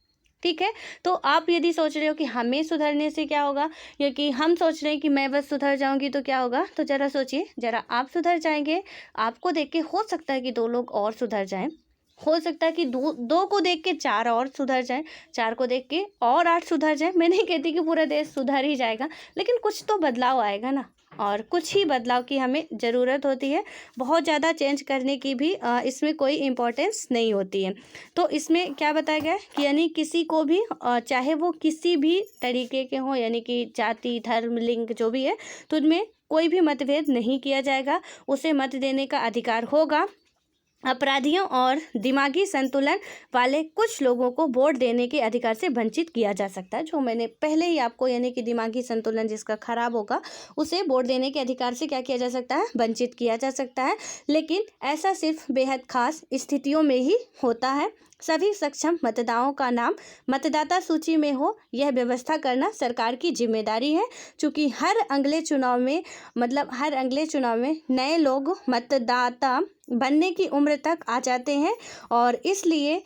ठीक है। तो आप यदि सोच रहे हो कि हमें सुधरने से क्या होगा, या कि हम सोच रहे हैं कि मैं बस सुधर जाऊंगी तो क्या होगा, तो ज़रा सोचिए, ज़रा आप सुधर जाएंगे, आपको देख के हो सकता है कि 2 लोग और सुधर जाएं, हो सकता है कि दो को देख के 4 और सुधर जाएं, 4 को देख के और 8 सुधर जाएं। मैं नहीं कहती कि पूरा देश सुधर ही जाएगा, लेकिन कुछ तो बदलाव आएगा ना, और कुछ ही बदलाव की हमें ज़रूरत होती है। बहुत ज़्यादा चेंज करने की भी इसमें कोई इम्पोर्टेंस नहीं होती है। तो इसमें क्या बताया गया है कि यानी किसी को भी चाहे वो किसी भी तरीके के हों, यानी कि जाति, धर्म, लिंग जो भी है, तो उनमें कोई भी मतभेद नहीं किया जाएगा, उसे मत देने का अधिकार होगा। अपराधियों और दिमागी संतुलन वाले कुछ लोगों को वोट देने के अधिकार से वंचित किया जा सकता है, जो मैंने पहले ही आपको, यानी कि दिमागी संतुलन जिसका खराब होगा उसे वोट देने के अधिकार से क्या किया जा सकता है, वंचित किया जा सकता है। लेकिन ऐसा सिर्फ बेहद खास स्थितियों में ही होता है। सभी सक्षम मतदाताओं का नाम मतदाता सूची में हो, यह व्यवस्था करना सरकार की जिम्मेदारी है। चूँकि हर अगले चुनाव में नए लोग मतदाता बनने की उम्र तक आ जाते हैं, और इसलिए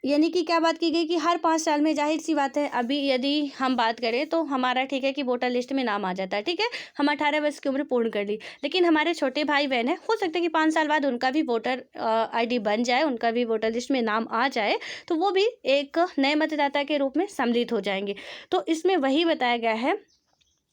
यानी कि क्या बात की गई कि हर 5 साल में, जाहिर सी बात है, अभी यदि हम बात करें तो हमारा ठीक है कि वोटर लिस्ट में नाम आ जाता है, ठीक है, हम 18 वर्ष की उम्र पूर्ण कर ली, लेकिन हमारे छोटे भाई बहन हैं, हो सकता है कि 5 साल बाद उनका भी वोटर ID बन जाए, उनका भी वोटर लिस्ट में नाम आ जाए, तो वो भी एक नए मतदाता के रूप में सम्मिलित हो जाएंगे। तो इसमें वही बताया गया है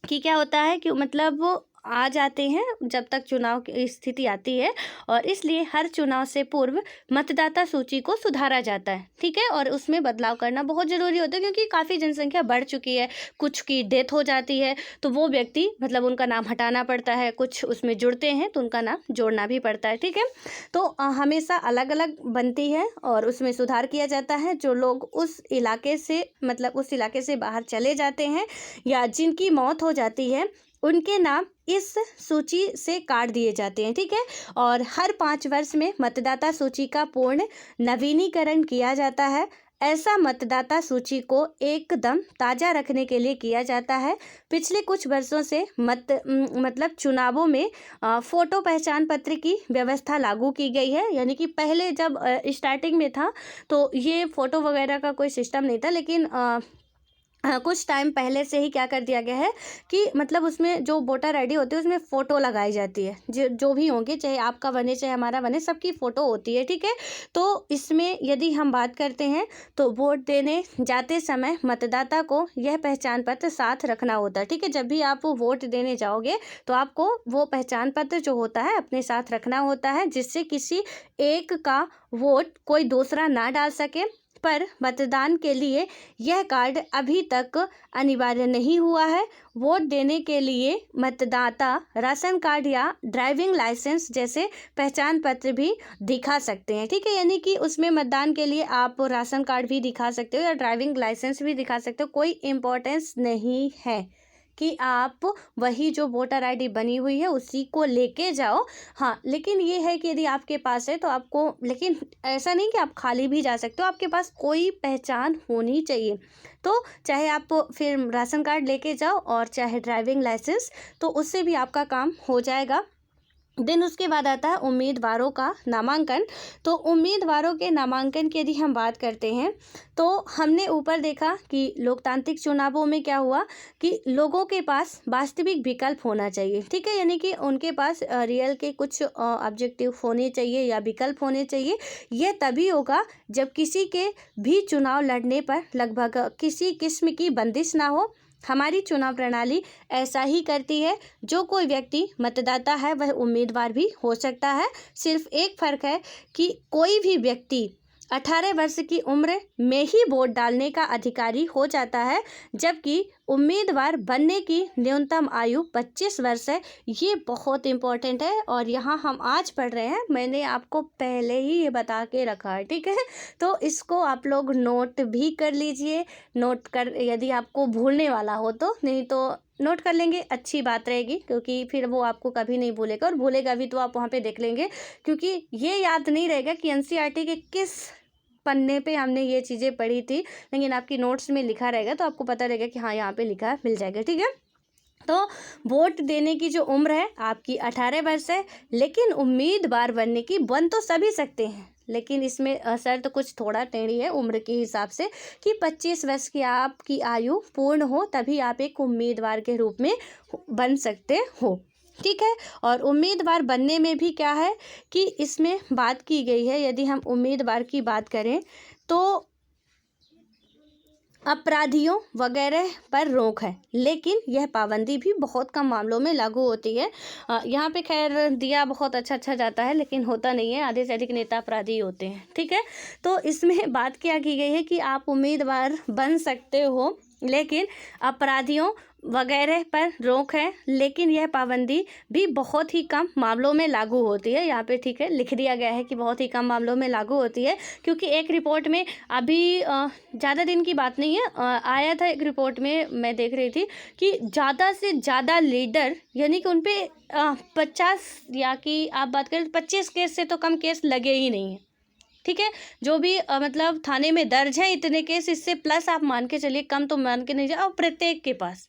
कि क्या होता है कि मतलब वो आ जाते हैं जब तक चुनाव की स्थिति आती है, और इसलिए हर चुनाव से पूर्व मतदाता सूची को सुधारा जाता है, ठीक है, और उसमें बदलाव करना बहुत ज़रूरी होता है, क्योंकि काफ़ी जनसंख्या बढ़ चुकी है, कुछ की डेथ हो जाती है, तो वो व्यक्ति मतलब उनका नाम हटाना पड़ता है, कुछ उसमें जुड़ते हैं तो उनका नाम जोड़ना भी पड़ता है, ठीक है। तो हमेशा अलग अलग बनती है और उसमें सुधार किया जाता है। जो लोग उस इलाके से बाहर चले जाते हैं या जिनकी मौत हो जाती है, उनके नाम इस सूची से काट दिए जाते हैं, ठीक है। और हर 5 वर्ष में मतदाता सूची का पूर्ण नवीनीकरण किया जाता है। ऐसा मतदाता सूची को एकदम ताज़ा रखने के लिए किया जाता है। पिछले कुछ वर्षों से मतलब चुनावों में फ़ोटो पहचान पत्र की व्यवस्था लागू की गई है, यानी कि पहले जब स्टार्टिंग में था तो ये फ़ोटो वगैरह का कोई सिस्टम नहीं था, लेकिन कुछ टाइम पहले से ही क्या कर दिया गया है कि मतलब उसमें जो वोटर ID होती है उसमें फ़ोटो लगाई जाती है, जो भी होंगे, चाहे आपका बने चाहे हमारा बने, सबकी फ़ोटो होती है, ठीक है। तो इसमें यदि हम बात करते हैं तो वोट देने जाते समय मतदाता को यह पहचान पत्र साथ रखना होता है, ठीक है। जब भी आप वोट देने जाओगे तो आपको वो पहचान पत्र जो होता है अपने साथ रखना होता है, जिससे किसी एक का वोट कोई दूसरा ना डाल सके। पर मतदान के लिए यह कार्ड अभी तक अनिवार्य नहीं हुआ है। वोट देने के लिए मतदाता राशन कार्ड या ड्राइविंग लाइसेंस जैसे पहचान पत्र भी दिखा सकते हैं, ठीक है। यानी कि उसमें मतदान के लिए आप राशन कार्ड भी दिखा सकते हो या ड्राइविंग लाइसेंस भी दिखा सकते हो, कोई इम्पोर्टेंस नहीं है कि आप वही जो वोटर ID बनी हुई है उसी को लेके जाओ। हाँ, लेकिन ये है कि यदि आपके पास है तो आपको, लेकिन ऐसा नहीं कि आप खाली भी जा सकते हो, आपके पास कोई पहचान होनी चाहिए। तो चाहे आप फिर राशन कार्ड लेके जाओ और चाहे ड्राइविंग लाइसेंस, तो उससे भी आपका काम हो जाएगा। देन उसके बाद आता है उम्मीदवारों का नामांकन। तो उम्मीदवारों के नामांकन की यदि हम बात करते हैं तो हमने ऊपर देखा कि लोकतांत्रिक चुनावों में क्या हुआ कि लोगों के पास वास्तविक विकल्प होना चाहिए, ठीक है, यानी कि उनके पास रियल के कुछ ऑब्जेक्टिव होने चाहिए या विकल्प होने चाहिए। यह तभी होगा जब किसी के भी चुनाव लड़ने पर लगभग किसी किस्म की बंदिश ना हो। हमारी चुनाव प्रणाली ऐसा ही करती है। जो कोई व्यक्ति मतदाता है वह उम्मीदवार भी हो सकता है। सिर्फ एक फ़र्क है कि कोई भी व्यक्ति 18 वर्ष की उम्र में ही वोट डालने का अधिकारी हो जाता है, जबकि उम्मीदवार बनने की न्यूनतम आयु 25 वर्ष है। ये बहुत इम्पोर्टेंट है और यहाँ हम आज पढ़ रहे हैं, मैंने आपको पहले ही ये बता के रखा है, ठीक है। तो इसको आप लोग नोट भी कर लीजिए, यदि आपको भूलने वाला हो तो, नहीं तो नोट कर लेंगे, अच्छी बात रहेगी, क्योंकि फिर वो आपको कभी नहीं भूलेगा, और भूलेगा भी तो आप वहाँ पे देख लेंगे, क्योंकि ये याद नहीं रहेगा कि NCERT के किस पन्ने पे हमने ये चीज़ें पढ़ी थी, लेकिन आपकी नोट्स में लिखा रहेगा तो आपको पता रहेगा कि हाँ यहाँ पे लिखा है, मिल जाएगा, ठीक है। तो वोट देने की जो उम्र है आपकी 18 वर्ष है, लेकिन उम्मीदवार बनने की बन तो सभी सकते हैं, लेकिन इसमें शर्त तो कुछ थोड़ा टेढ़ी है उम्र के हिसाब से कि 25 वर्ष की आपकी आयु पूर्ण हो तभी आप एक उम्मीदवार के रूप में बन सकते हो। ठीक है। और उम्मीदवार बनने में भी क्या है कि इसमें बात की गई है, यदि हम उम्मीदवार की बात करें तो अपराधियों वगैरह पर रोक है, लेकिन यह पाबंदी भी बहुत कम मामलों में लागू होती है। यहाँ पे खैर दिया बहुत अच्छा जाता है, लेकिन होता नहीं है, आधे से अधिक नेता अपराधी होते हैं। ठीक है। तो इसमें बात क्या की गई है कि आप उम्मीदवार बन सकते हो, लेकिन अपराधियों वगैरह पर रोक है, लेकिन यह पाबंदी भी बहुत ही कम मामलों में लागू होती है। यहाँ पे ठीक है लिख दिया गया है कि बहुत ही कम मामलों में लागू होती है, क्योंकि एक रिपोर्ट में अभी ज़्यादा दिन की बात नहीं है, आया था एक रिपोर्ट में, मैं देख रही थी कि ज़्यादा से ज़्यादा लीडर यानी कि उन पर 50 या कि आप बात करें 25 केस से तो कम केस लगे ही नहीं हैं। ठीक है। जो भी मतलब थाने में दर्ज है इतने केस, इससे प्लस आप मान के चलिए, कम तो मान के नहीं जाओ। और प्रत्येक के पास,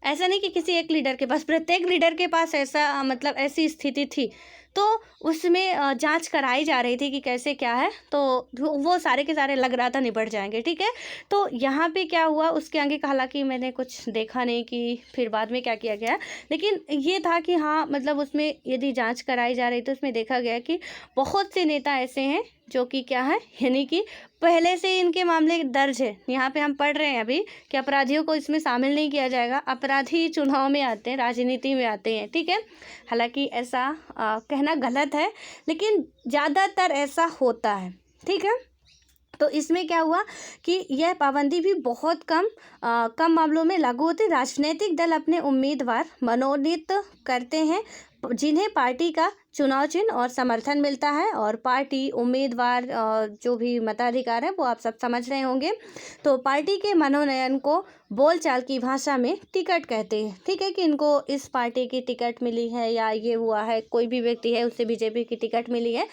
ऐसा नहीं कि किसी एक लीडर के पास, प्रत्येक लीडर के पास ऐसा मतलब ऐसी स्थिति थी, तो उसमें जांच कराई जा रही थी कि कैसे क्या है, तो वो सारे के सारे लग रहा था निपट जाएंगे। ठीक है। तो यहाँ पे क्या हुआ उसके आगे का हालांकि मैंने कुछ देखा नहीं कि फिर बाद में क्या किया गया, लेकिन ये था कि हाँ मतलब उसमें यदि जांच कराई जा रही तो उसमें देखा गया कि बहुत से नेता ऐसे हैं जो कि क्या है यानी कि पहले से इनके मामले दर्ज है। यहाँ पे हम पढ़ रहे हैं अभी कि अपराधियों को इसमें शामिल नहीं किया जाएगा, अपराधी चुनाव में आते हैं, राजनीति में आते हैं। ठीक है। हालांकि ऐसा कहना गलत है, लेकिन ज़्यादातर ऐसा होता है। ठीक है। तो इसमें क्या हुआ कि यह पाबंदी भी बहुत कम मामलों में लागू होती है। राजनीतिक दल अपने उम्मीदवार मनोनीत करते हैं जिन्हें पार्टी का चुनाव चिन्ह और समर्थन मिलता है, और पार्टी उम्मीदवार जो भी मताधिकार है वो आप सब समझ रहे होंगे। तो पार्टी के मनोनयन को बोलचाल की भाषा में टिकट कहते हैं। ठीक है, कि इनको इस पार्टी की टिकट मिली है या ये हुआ है, कोई भी व्यक्ति है उससे बीजेपी की टिकट मिली है।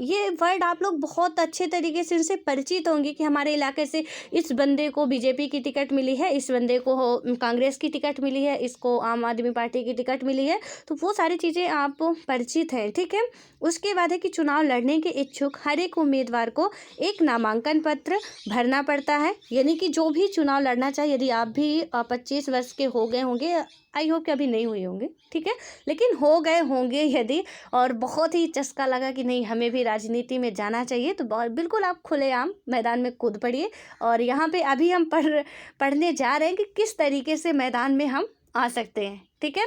ये वर्ड आप लोग बहुत अच्छे तरीके से इनसे परिचित होंगे कि हमारे इलाके से इस बंदे को बीजेपी की टिकट मिली है, इस बंदे को कांग्रेस की टिकट मिली है, इसको आम आदमी पार्टी की टिकट मिली है। तो वो सारी चीज़ें आप परिचित हैं। ठीक है। उसके बाद है कि चुनाव लड़ने के इच्छुक हर एक उम्मीदवार को एक नामांकन पत्र भरना पड़ता है, यानी कि जो भी चुनाव लड़ना चाहे, यदि आप भी 25 वर्ष के हो गए होंगे, आई होप कि अभी नहीं हुए होंगे, ठीक है, लेकिन हो गए होंगे यदि, और बहुत ही चस्का लगा कि नहीं हमें भी राजनीति में जाना चाहिए, तो बिल्कुल आप खुलेआम मैदान में कूद पड़िए। और यहाँ पे अभी हम पढ़ने जा रहे हैं कि किस तरीके से मैदान में हम आ सकते हैं। ठीक है।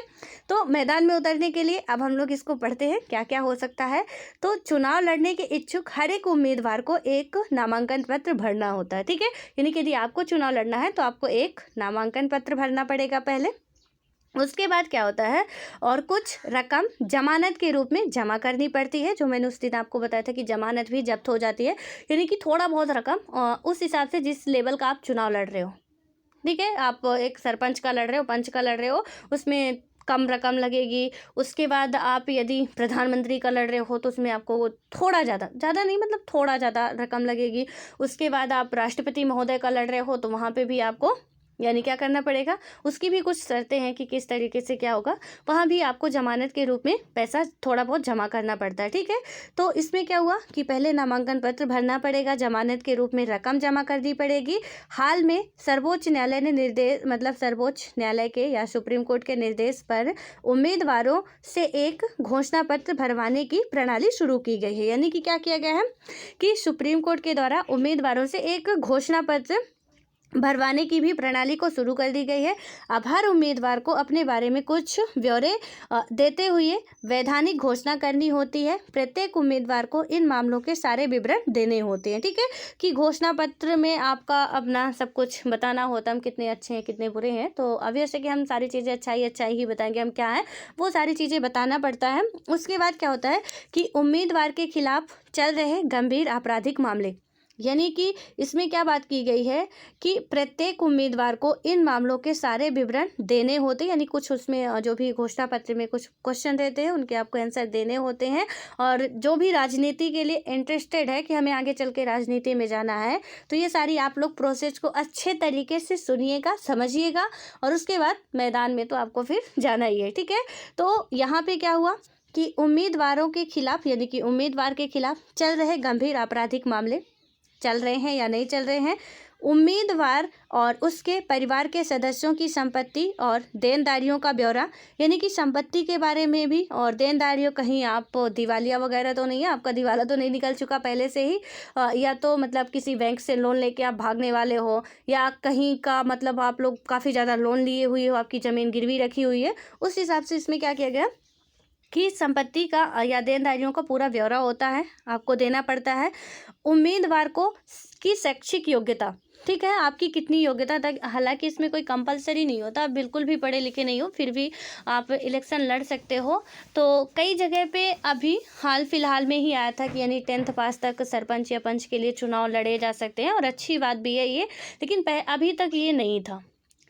तो मैदान में उतरने के लिए अब हम लोग इसको पढ़ते हैं क्या क्या हो सकता है। तो चुनाव लड़ने के इच्छुक हर एक उम्मीदवार को एक नामांकन पत्र भरना होता है। ठीक है, यानी कि यदि आपको चुनाव लड़ना है तो आपको एक नामांकन पत्र भरना पड़ेगा पहले। उसके बाद क्या होता है, और कुछ रकम जमानत के रूप में जमा करनी पड़ती है, जो मैंने उस दिन आपको बताया था कि जमानत भी जब्त हो जाती है, यानी कि थोड़ा बहुत रकम उस हिसाब से जिस लेवल का आप चुनाव लड़ रहे हो। ठीक है, आप एक सरपंच का लड़ रहे हो, पंच का लड़ रहे हो, उसमें कम रकम लगेगी। उसके बाद आप यदि प्रधानमंत्री का लड़ रहे हो तो उसमें आपको थोड़ा ज़्यादा नहीं मतलब थोड़ा ज़्यादा रकम लगेगी। उसके बाद आप राष्ट्रपति महोदय का लड़ रहे हो तो वहाँ पे भी आपको यानी क्या करना पड़ेगा, उसकी भी कुछ शर्तें हैं कि किस तरीके से क्या होगा, वहाँ भी आपको जमानत के रूप में पैसा थोड़ा बहुत जमा करना पड़ता है। ठीक है। तो इसमें क्या हुआ कि पहले नामांकन पत्र भरना पड़ेगा, जमानत के रूप में रकम जमा करनी पड़ेगी। हाल में सर्वोच्च न्यायालय ने सर्वोच्च न्यायालय के या सुप्रीम कोर्ट के निर्देश पर उम्मीदवारों से एक घोषणा पत्र भरवाने की प्रणाली शुरू की गई है। यानी कि क्या किया गया है कि सुप्रीम कोर्ट के द्वारा उम्मीदवारों से एक घोषणा पत्र भरवाने की भी प्रणाली को शुरू कर दी गई है। अब हर उम्मीदवार को अपने बारे में कुछ ब्यौरे देते हुए वैधानिक घोषणा करनी होती है। प्रत्येक उम्मीदवार को इन मामलों के सारे विवरण देने होते हैं। ठीक है, कि घोषणा पत्र में आपका अपना सब कुछ बताना होता है, हम कितने अच्छे हैं कितने बुरे हैं। तो अब जैसे कि हम सारी चीज़ें अच्छाई ही बताएंगे, हम क्या है वो सारी चीज़ें बताना पड़ता है। उसके बाद क्या होता है कि उम्मीदवार के खिलाफ चल रहे गंभीर आपराधिक मामले, यानी कि इसमें क्या बात की गई है कि प्रत्येक उम्मीदवार को इन मामलों के सारे विवरण देने होते हैं, यानी कुछ उसमें जो भी घोषणा पत्र में कुछ क्वेश्चन रहते हैं उनके आपको आंसर देने होते हैं। और जो भी राजनीति के लिए इंटरेस्टेड है कि हमें आगे चल के राजनीति में जाना है, तो ये सारी आप लोग प्रोसेस को अच्छे तरीके से सुनिएगा, समझिएगा, और उसके बाद मैदान में तो आपको फिर जाना ही है। ठीक है, तो यहाँ पे क्या हुआ कि उम्मीदवारों के खिलाफ, यानी कि उम्मीदवार के खिलाफ चल रहे गंभीर आपराधिक मामले चल रहे हैं या नहीं चल रहे हैं, उम्मीदवार और उसके परिवार के सदस्यों की संपत्ति और देनदारियों का ब्यौरा, यानी कि संपत्ति के बारे में भी, और देनदारियों, कहीं आप दिवालिया वगैरह तो नहीं है, आपका दिवाला तो नहीं निकल चुका पहले से ही, या तो मतलब किसी बैंक से लोन लेके आप भागने वाले हो, या कहीं का मतलब आप लोग काफ़ी ज़्यादा लोन लिए हुए हो, आपकी ज़मीन गिरवी रखी हुई है, उस हिसाब से इसमें क्या किया गया कि संपत्ति का या देनदारियों का पूरा ब्यौरा होता है, आपको देना पड़ता है। उम्मीदवार को की शैक्षिक योग्यता, ठीक है, आपकी कितनी योग्यता तक, हालांकि इसमें कोई कंपलसरी नहीं होता, आप बिल्कुल भी पढ़े लिखे नहीं हो फिर भी आप इलेक्शन लड़ सकते हो। तो कई जगह पे अभी हाल फिलहाल में ही आया था कि यानी 10th पास तक सरपंच या पंच के लिए चुनाव लड़े जा सकते हैं, और अच्छी बात भी है ये, लेकिन अभी तक ये नहीं था।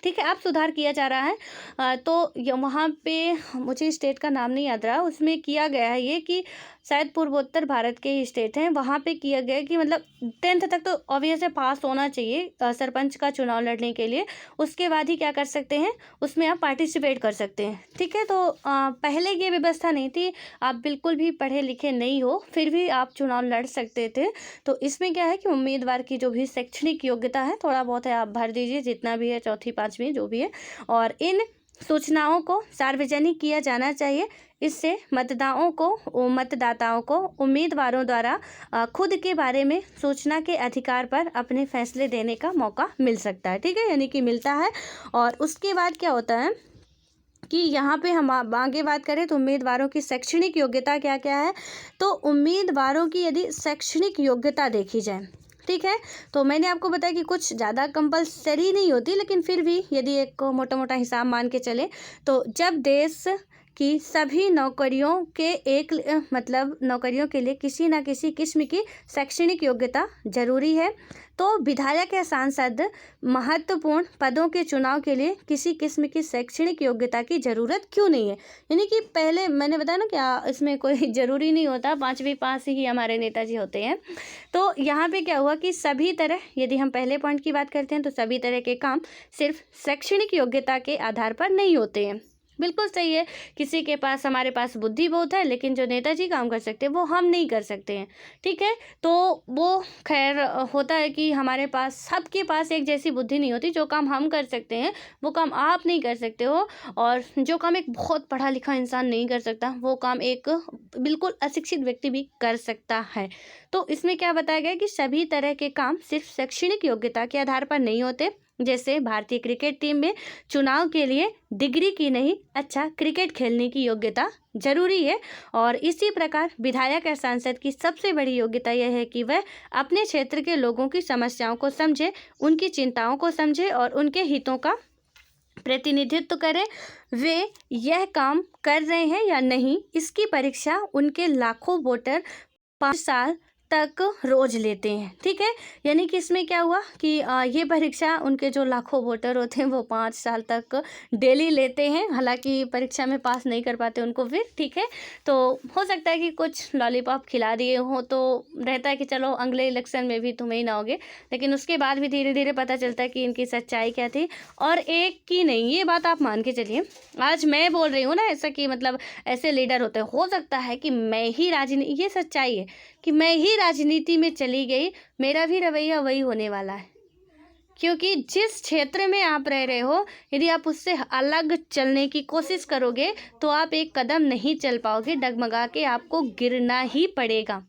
ठीक है, अब सुधार किया जा रहा है। तो वहाँ पे मुझे स्टेट का नाम नहीं याद रहा, उसमें किया गया है ये कि शायद पूर्वोत्तर भारत के ही स्टेट हैं, वहाँ पे किया गया कि मतलब 10th तक तो ऑब्वियस है पास होना चाहिए सरपंच का चुनाव लड़ने के लिए, उसके बाद ही क्या कर सकते हैं, उसमें आप पार्टिसिपेट कर सकते हैं। ठीक है, तो पहले ये व्यवस्था नहीं थी, आप बिल्कुल भी पढ़े लिखे नहीं हो फिर भी आप चुनाव लड़ सकते थे। तो इसमें क्या है कि उम्मीदवार की जो भी शैक्षणिक योग्यता है, थोड़ा बहुत है, आप भर दीजिए जितना भी है, चौथी पाँचवीं जो भी है, और इन सूचनाओं को सार्वजनिक किया जाना चाहिए। इससे मतदाताओं को उम्मीदवारों द्वारा खुद के बारे में सूचना के अधिकार पर अपने फैसले देने का मौका मिल सकता है। ठीक है, यानी कि मिलता है। और उसके बाद क्या होता है कि यहाँ पे हम आगे बात करें तो उम्मीदवारों की शैक्षणिक योग्यता क्या क्या है। तो उम्मीदवारों की यदि शैक्षणिक योग्यता देखी जाए, ठीक है, तो मैंने आपको बताया कि कुछ ज़्यादा कंपलसरी नहीं होती, लेकिन फिर भी यदि एक मोटा मोटा हिसाब मान के चले तो जब देश की सभी नौकरियों के नौकरियों के लिए किसी न किसी किस्म की शैक्षणिक योग्यता जरूरी है, तो विधायक या सांसद महत्वपूर्ण पदों के चुनाव के लिए किसी किस्म की शैक्षणिक योग्यता की ज़रूरत क्यों नहीं है। यानी कि पहले मैंने बताया ना कि इसमें कोई ज़रूरी नहीं होता, 5वीं पास ही हमारे नेताजी होते हैं। तो यहाँ पे क्या हुआ कि सभी तरह, यदि हम पहले पॉइंट की बात करते हैं तो सभी तरह के काम सिर्फ शैक्षणिक योग्यता के आधार पर नहीं होते हैं। बिल्कुल सही है, किसी के पास, हमारे पास बुद्धि बहुत है, लेकिन जो नेताजी काम कर सकते हैं वो हम नहीं कर सकते हैं। ठीक है, तो वो खैर होता है कि हमारे पास, सबके पास एक जैसी बुद्धि नहीं होती, जो काम हम कर सकते हैं वो काम आप नहीं कर सकते हो, और जो काम एक बहुत पढ़ा लिखा इंसान नहीं कर सकता वो काम एक बिल्कुल अशिक्षित व्यक्ति भी कर सकता है। तो इसमें क्या बताया गया कि सभी तरह के काम सिर्फ शैक्षणिक योग्यता के आधार पर नहीं होते। जैसे भारतीय क्रिकेट टीम में चुनाव के लिए डिग्री की नहीं, अच्छा क्रिकेट खेलने की योग्यता जरूरी है। और इसी प्रकार विधायक या सांसद की सबसे बड़ी योग्यता यह है कि वह अपने क्षेत्र के लोगों की समस्याओं को समझे, उनकी चिंताओं को समझे और उनके हितों का प्रतिनिधित्व करें। वे यह काम कर रहे हैं या नहीं, इसकी परीक्षा उनके लाखों वोटर 5 साल तक रोज लेते हैं। ठीक है, यानी कि इसमें क्या हुआ कि ये परीक्षा उनके जो लाखों वोटर होते हैं वो 5 साल तक डेली लेते हैं, हालांकि परीक्षा में पास नहीं कर पाते उनको फिर। ठीक है, तो हो सकता है कि कुछ लॉलीपॉप खिला दिए हो तो रहता है कि चलो अगले इलेक्शन में भी तुम ही ना होगे, लेकिन उसके बाद भी धीरे धीरे पता चलता है कि इनकी सच्चाई क्या थी। और एक की नहीं, ये बात आप मान के चलिए, आज मैं बोल रही हूँ ना ऐसा कि मतलब ऐसे लीडर होते हैं, हो सकता है कि मैं ही राजनीति, ये सच्चाई है कि मैं ही राजनीति में चली गई, मेरा भी रवैया वही होने वाला है। क्योंकि जिस क्षेत्र में आप रह रहे हो, यदि आप उससे अलग चलने की कोशिश करोगे तो आप एक कदम नहीं चल पाओगे, डगमगा के आपको गिरना ही पड़ेगा।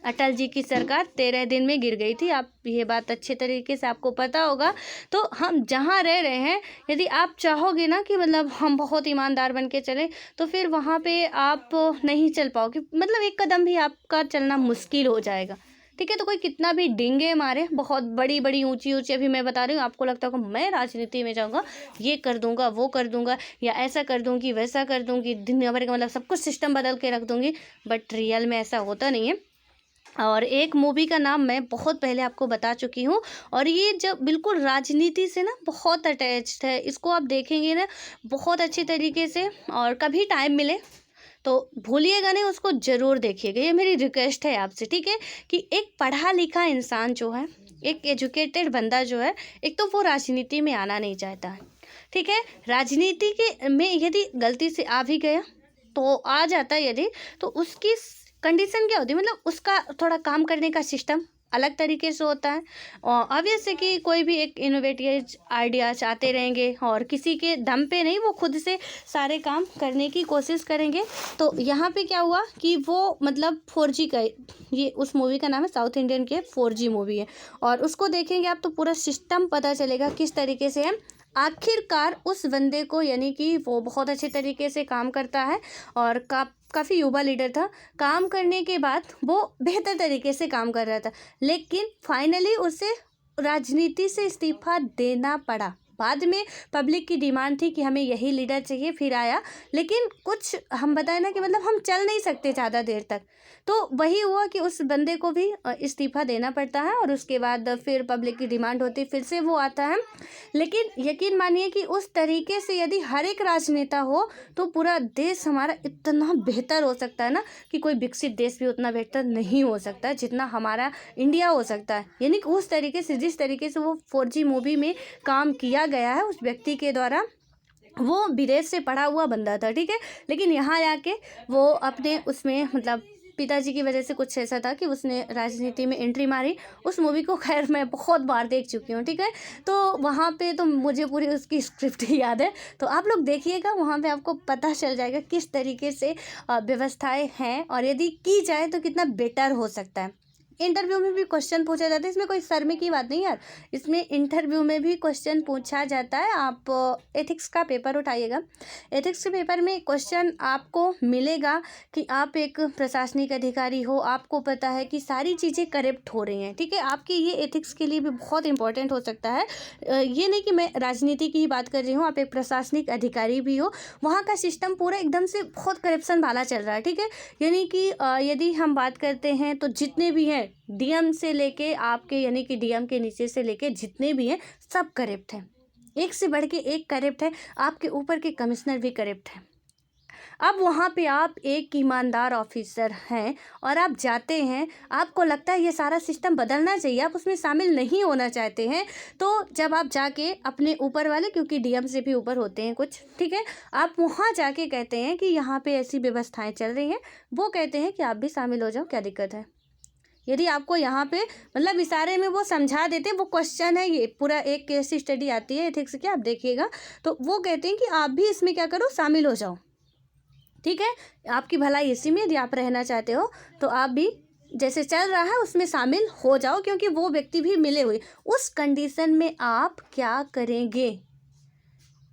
अटल जी की सरकार 13 दिन में गिर गई थी, आप ये बात अच्छे तरीके से आपको पता होगा। तो हम जहाँ रह रहे हैं, यदि आप चाहोगे ना कि मतलब हम बहुत ईमानदार बन के चलें, तो फिर वहाँ पे आप नहीं चल पाओगे, मतलब एक कदम भी आपका चलना मुश्किल हो जाएगा। ठीक है, तो कोई कितना भी डिंगे मारे, बहुत बड़ी बड़ी ऊंची ऊंची, अभी मैं बता रही हूँ, आपको लगता होगा मैं राजनीति में जाऊँगा, ये कर दूंगा, वो कर दूंगा, या ऐसा कर दूंगी, वैसा कर दूंगी, दुनिया भर का मतलब सब कुछ सिस्टम बदल के रख दूंगी, बट रियल में ऐसा होता नहीं है। और एक मूवी का नाम मैं बहुत पहले आपको बता चुकी हूँ, और ये जब बिल्कुल राजनीति से ना बहुत अटैच्ड है, इसको आप देखेंगे ना बहुत अच्छी तरीके से, और कभी टाइम मिले तो भूलिएगा नहीं, उसको ज़रूर देखिएगा। ये मेरी रिक्वेस्ट है आपसे, ठीक है, कि एक पढ़ा लिखा इंसान जो है, एक एजुकेटेड बंदा जो है, एक तो वो राजनीति में आना नहीं चाहता है, ठीक है। राजनीति के में यदि गलती से आ भी गया तो आ जाता है, यदि तो उसकी कंडीशन क्या होती है, मतलब उसका थोड़ा काम करने का सिस्टम अलग तरीके से होता है। और ऑब्वियस है कि कोई भी एक इनोवेटिव आइडिया चाहते रहेंगे और किसी के दम पे नहीं, वो खुद से सारे काम करने की कोशिश करेंगे। तो यहाँ पे क्या हुआ कि वो मतलब 4G का, ये उस मूवी का नाम है, साउथ इंडियन की 4G मूवी है, और उसको देखेंगे आप तो पूरा सिस्टम पता चलेगा किस तरीके से है। आखिरकार उस बंदे को, यानी कि वो बहुत अच्छे तरीके से काम करता है और काफ़ी युवा लीडर था, काम करने के बाद वो बेहतर तरीके से काम कर रहा था, लेकिन फाइनली उसे राजनीति से इस्तीफा देना पड़ा। बाद में पब्लिक की डिमांड थी कि हमें यही लीडर चाहिए, फिर आया, लेकिन कुछ हम बताए ना कि मतलब हम चल नहीं सकते ज़्यादा देर तक, तो वही हुआ कि उस बंदे को भी इस्तीफा देना पड़ता है, और उसके बाद फिर पब्लिक की डिमांड होती, फिर से वो आता है। लेकिन यकीन मानिए कि उस तरीके से यदि हर एक राजनेता हो तो पूरा देश हमारा इतना बेहतर हो सकता है ना, कि कोई विकसित देश भी उतना बेहतर नहीं हो सकता जितना हमारा इंडिया हो सकता है। यानी कि उस तरीके से, जिस तरीके से वो 4G मूवी में काम किया गया है उस व्यक्ति के द्वारा, वो विदेश से पढ़ा हुआ बंदा था, ठीक है, लेकिन यहाँ आके वो अपने उसमें मतलब पिताजी की वजह से कुछ ऐसा था कि उसने राजनीति में एंट्री मारी। उस मूवी को खैर मैं बहुत बार देख चुकी हूँ, ठीक है, तो वहाँ पे तो मुझे पूरी उसकी स्क्रिप्ट ही याद है, तो आप लोग देखिएगा, वहाँ पे आपको पता चल जाएगा किस तरीके से व्यवस्थाएं हैं, और यदि की जाए तो कितना बेटर हो सकता है। इंटरव्यू में भी क्वेश्चन पूछा जाता है, इसमें कोई शर्म की बात नहीं यार, इसमें इंटरव्यू में भी क्वेश्चन पूछा जाता है। आप एथिक्स का पेपर उठाइएगा, एथिक्स के पेपर में क्वेश्चन आपको मिलेगा कि आप एक प्रशासनिक अधिकारी हो, आपको पता है कि सारी चीज़ें करप्ट हो रही हैं, ठीक है, आपके ये एथिक्स के लिए भी बहुत इंपॉर्टेंट हो सकता है। ये नहीं कि मैं राजनीति की ही बात कर रही हूँ, आप एक प्रशासनिक अधिकारी भी हो, वहाँ का सिस्टम पूरा एकदम से बहुत करप्शन वाला चल रहा है, ठीक है, यानी कि यदि हम बात करते हैं तो जितने भी हैं डीएम से लेके आपके, यानी कि डीएम के नीचे से लेके जितने भी हैं सब करप्ट हैं, एक से बढ़ के एक करप्ट है, आपके ऊपर के कमिश्नर भी करप्ट हैं। अब वहाँ पे आप एक ईमानदार ऑफिसर हैं और आप जाते हैं, आपको लगता है ये सारा सिस्टम बदलना चाहिए, आप उसमें शामिल नहीं होना चाहते हैं, तो जब आप जाके अपने ऊपर वाले, क्योंकि डीएम से भी ऊपर होते हैं कुछ, ठीक है, आप वहाँ जाके कहते हैं कि यहाँ पे ऐसी व्यवस्थाएं चल रही हैं, वो कहते हैं कि आप भी शामिल हो जाओ, क्या दिक्कत है। यदि आपको यहाँ पे मतलब इशारे में वो समझा देते, वो क्वेश्चन है, ये पूरा एक केस स्टडी आती है एथिक्स की, आप देखिएगा, तो वो कहते हैं कि आप भी इसमें क्या करो, शामिल हो जाओ, ठीक है, आपकी भलाई इसी में, यदि आप रहना चाहते हो तो आप भी जैसे चल रहा है उसमें शामिल हो जाओ, क्योंकि वो व्यक्ति भी मिले हुए। उस कंडीशन में आप क्या करेंगे?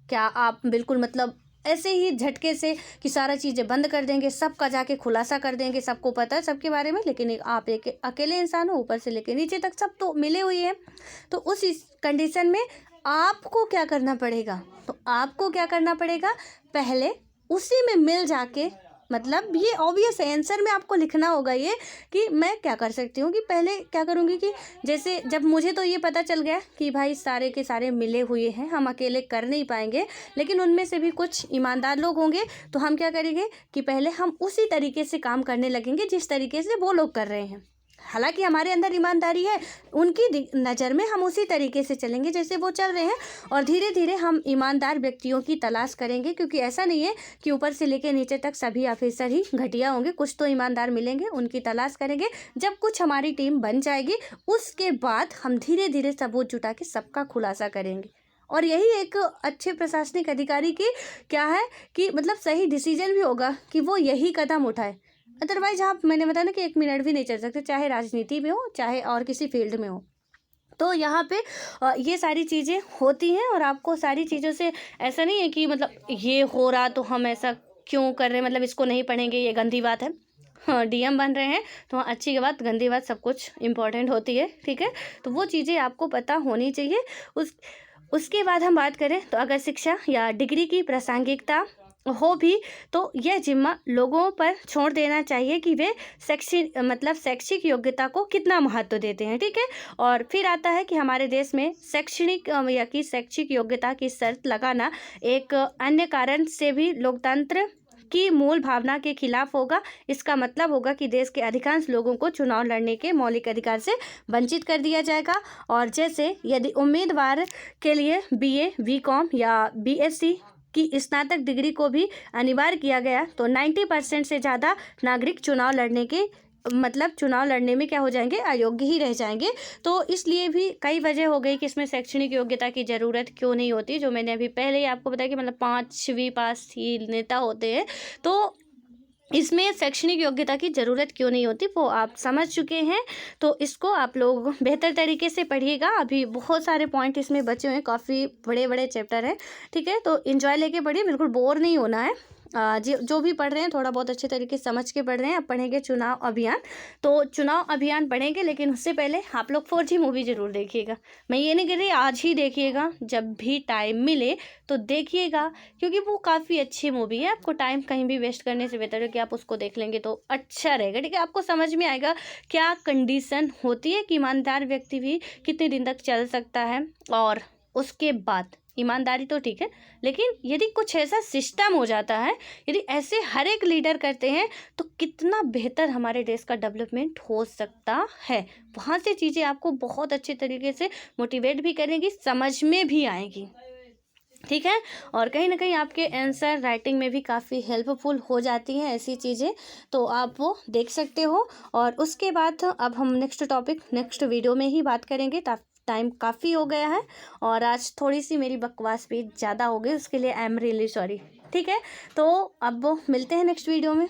क्या आप बिल्कुल मतलब ऐसे ही झटके से कि सारा चीज़ें बंद कर देंगे, सबका जाके खुलासा कर देंगे, सबको पता है सबके बारे में, लेकिन आप एक अकेले इंसान हो, ऊपर से लेकर नीचे तक सब तो मिले हुए हैं, तो उस इस कंडीशन में आपको क्या करना पड़ेगा? तो आपको क्या करना पड़ेगा, पहले उसी में मिल जाके, मतलब ये ऑब्वियस आंसर में आपको लिखना होगा ये कि मैं क्या कर सकती हूँ, कि पहले क्या करूँगी कि जैसे जब मुझे तो ये पता चल गया कि भाई सारे के सारे मिले हुए हैं, हम अकेले कर नहीं पाएंगे, लेकिन उनमें से भी कुछ ईमानदार लोग होंगे, तो हम क्या करेंगे कि पहले हम उसी तरीके से काम करने लगेंगे जिस तरीके से वो लोग कर रहे हैं। हालांकि हमारे अंदर ईमानदारी है, उनकी नज़र में हम उसी तरीके से चलेंगे जैसे वो चल रहे हैं, और धीरे धीरे हम ईमानदार व्यक्तियों की तलाश करेंगे, क्योंकि ऐसा नहीं है कि ऊपर से लेकर नीचे तक सभी ऑफिसर ही घटिया होंगे, कुछ तो ईमानदार मिलेंगे, उनकी तलाश करेंगे। जब कुछ हमारी टीम बन जाएगी, उसके बाद हम धीरे धीरे सबूत जुटा के सबका खुलासा करेंगे, और यही एक अच्छे प्रशासनिक अधिकारी की क्या है कि मतलब सही डिसीजन भी होगा कि वो यही कदम उठाए। अदरवाइज आप, मैंने बताया ना कि 1 मिनट भी नहीं चल सकते, चाहे राजनीति में हो चाहे और किसी फील्ड में हो। तो यहाँ पे ये सारी चीज़ें होती हैं, और आपको सारी चीज़ों से ऐसा नहीं है कि मतलब ये हो रहा तो हम ऐसा क्यों कर रहे हैं, मतलब इसको नहीं पढ़ेंगे, ये गंदी बात है। हाँ, डीएम बन रहे हैं तो हाँ, अच्छी बात गंदी बात सब कुछ इम्पोर्टेंट होती है, ठीक है, तो वो चीज़ें आपको पता होनी चाहिए। उसके बाद हम बात करें तो अगर शिक्षा या डिग्री की प्रासंगिकता हो भी तो यह जिम्मा लोगों पर छोड़ देना चाहिए कि वे शैक्षिक योग्यता को कितना महत्व देते हैं। ठीक है। और फिर आता है कि हमारे देश में शैक्षिक योग्यता की शर्त लगाना एक अन्य कारण से भी लोकतंत्र की मूल भावना के खिलाफ होगा। इसका मतलब होगा कि देश के अधिकांश लोगों को चुनाव लड़ने के मौलिक अधिकार से वंचित कर दिया जाएगा। और जैसे यदि उम्मीदवार के लिए BA, BCom या BSc की स्नातक डिग्री को भी अनिवार्य किया गया तो 90% से ज़्यादा नागरिक चुनाव लड़ने में क्या हो जाएंगे, अयोग्य ही रह जाएंगे। तो इसलिए भी कई वजह हो गई कि इसमें शैक्षणिक योग्यता की ज़रूरत क्यों नहीं होती, जो मैंने अभी पहले ही आपको बताया कि 5वीं पास ही नेता होते हैं। तो इसमें शैक्षणिक योग्यता की ज़रूरत क्यों नहीं होती वो आप समझ चुके हैं। तो इसको आप लोग बेहतर तरीके से पढ़िएगा। अभी बहुत सारे पॉइंट इसमें बचे हुए हैं, काफ़ी बड़े बड़े चैप्टर हैं। ठीक है। तो एंजॉय लेके पढ़िए, बिल्कुल बोर नहीं होना है। जो भी पढ़ रहे हैं थोड़ा बहुत अच्छे तरीके से समझ के पढ़ रहे हैं। अब पढ़ेंगे चुनाव अभियान। तो चुनाव अभियान पढ़ेंगे, लेकिन उससे पहले आप लोग 4G मूवी ज़रूर देखिएगा। मैं ये नहीं कह रही आज ही देखिएगा, जब भी टाइम मिले तो देखिएगा, क्योंकि वो काफ़ी अच्छी मूवी है। आपको टाइम कहीं भी वेस्ट करने से बेहतर है कि आप उसको देख लेंगे तो अच्छा रहेगा। ठीक है। आपको समझ में आएगा क्या कंडीशन होती है कि ईमानदार व्यक्ति भी कितने दिन तक चल सकता है। और उसके बाद ईमानदारी तो ठीक है, लेकिन यदि कुछ ऐसा सिस्टम हो जाता है, यदि ऐसे हर एक लीडर करते हैं तो कितना बेहतर हमारे देश का डेवलपमेंट हो सकता है। वहाँ से चीज़ें आपको बहुत अच्छे तरीके से मोटिवेट भी करेंगी, समझ में भी आएगी। ठीक है। और कहीं ना कहीं आपके आंसर राइटिंग में भी काफ़ी हेल्पफुल हो जाती हैं ऐसी चीज़ें, तो आप वो देख सकते हो। और उसके बाद अब हम नेक्स्ट वीडियो में ही बात करेंगे। टाइम काफ़ी हो गया है और आज थोड़ी सी मेरी बकवास भी ज़्यादा हो गई, उसके लिए आई एम रियली सॉरी। ठीक है। तो अब मिलते हैं नेक्स्ट वीडियो में।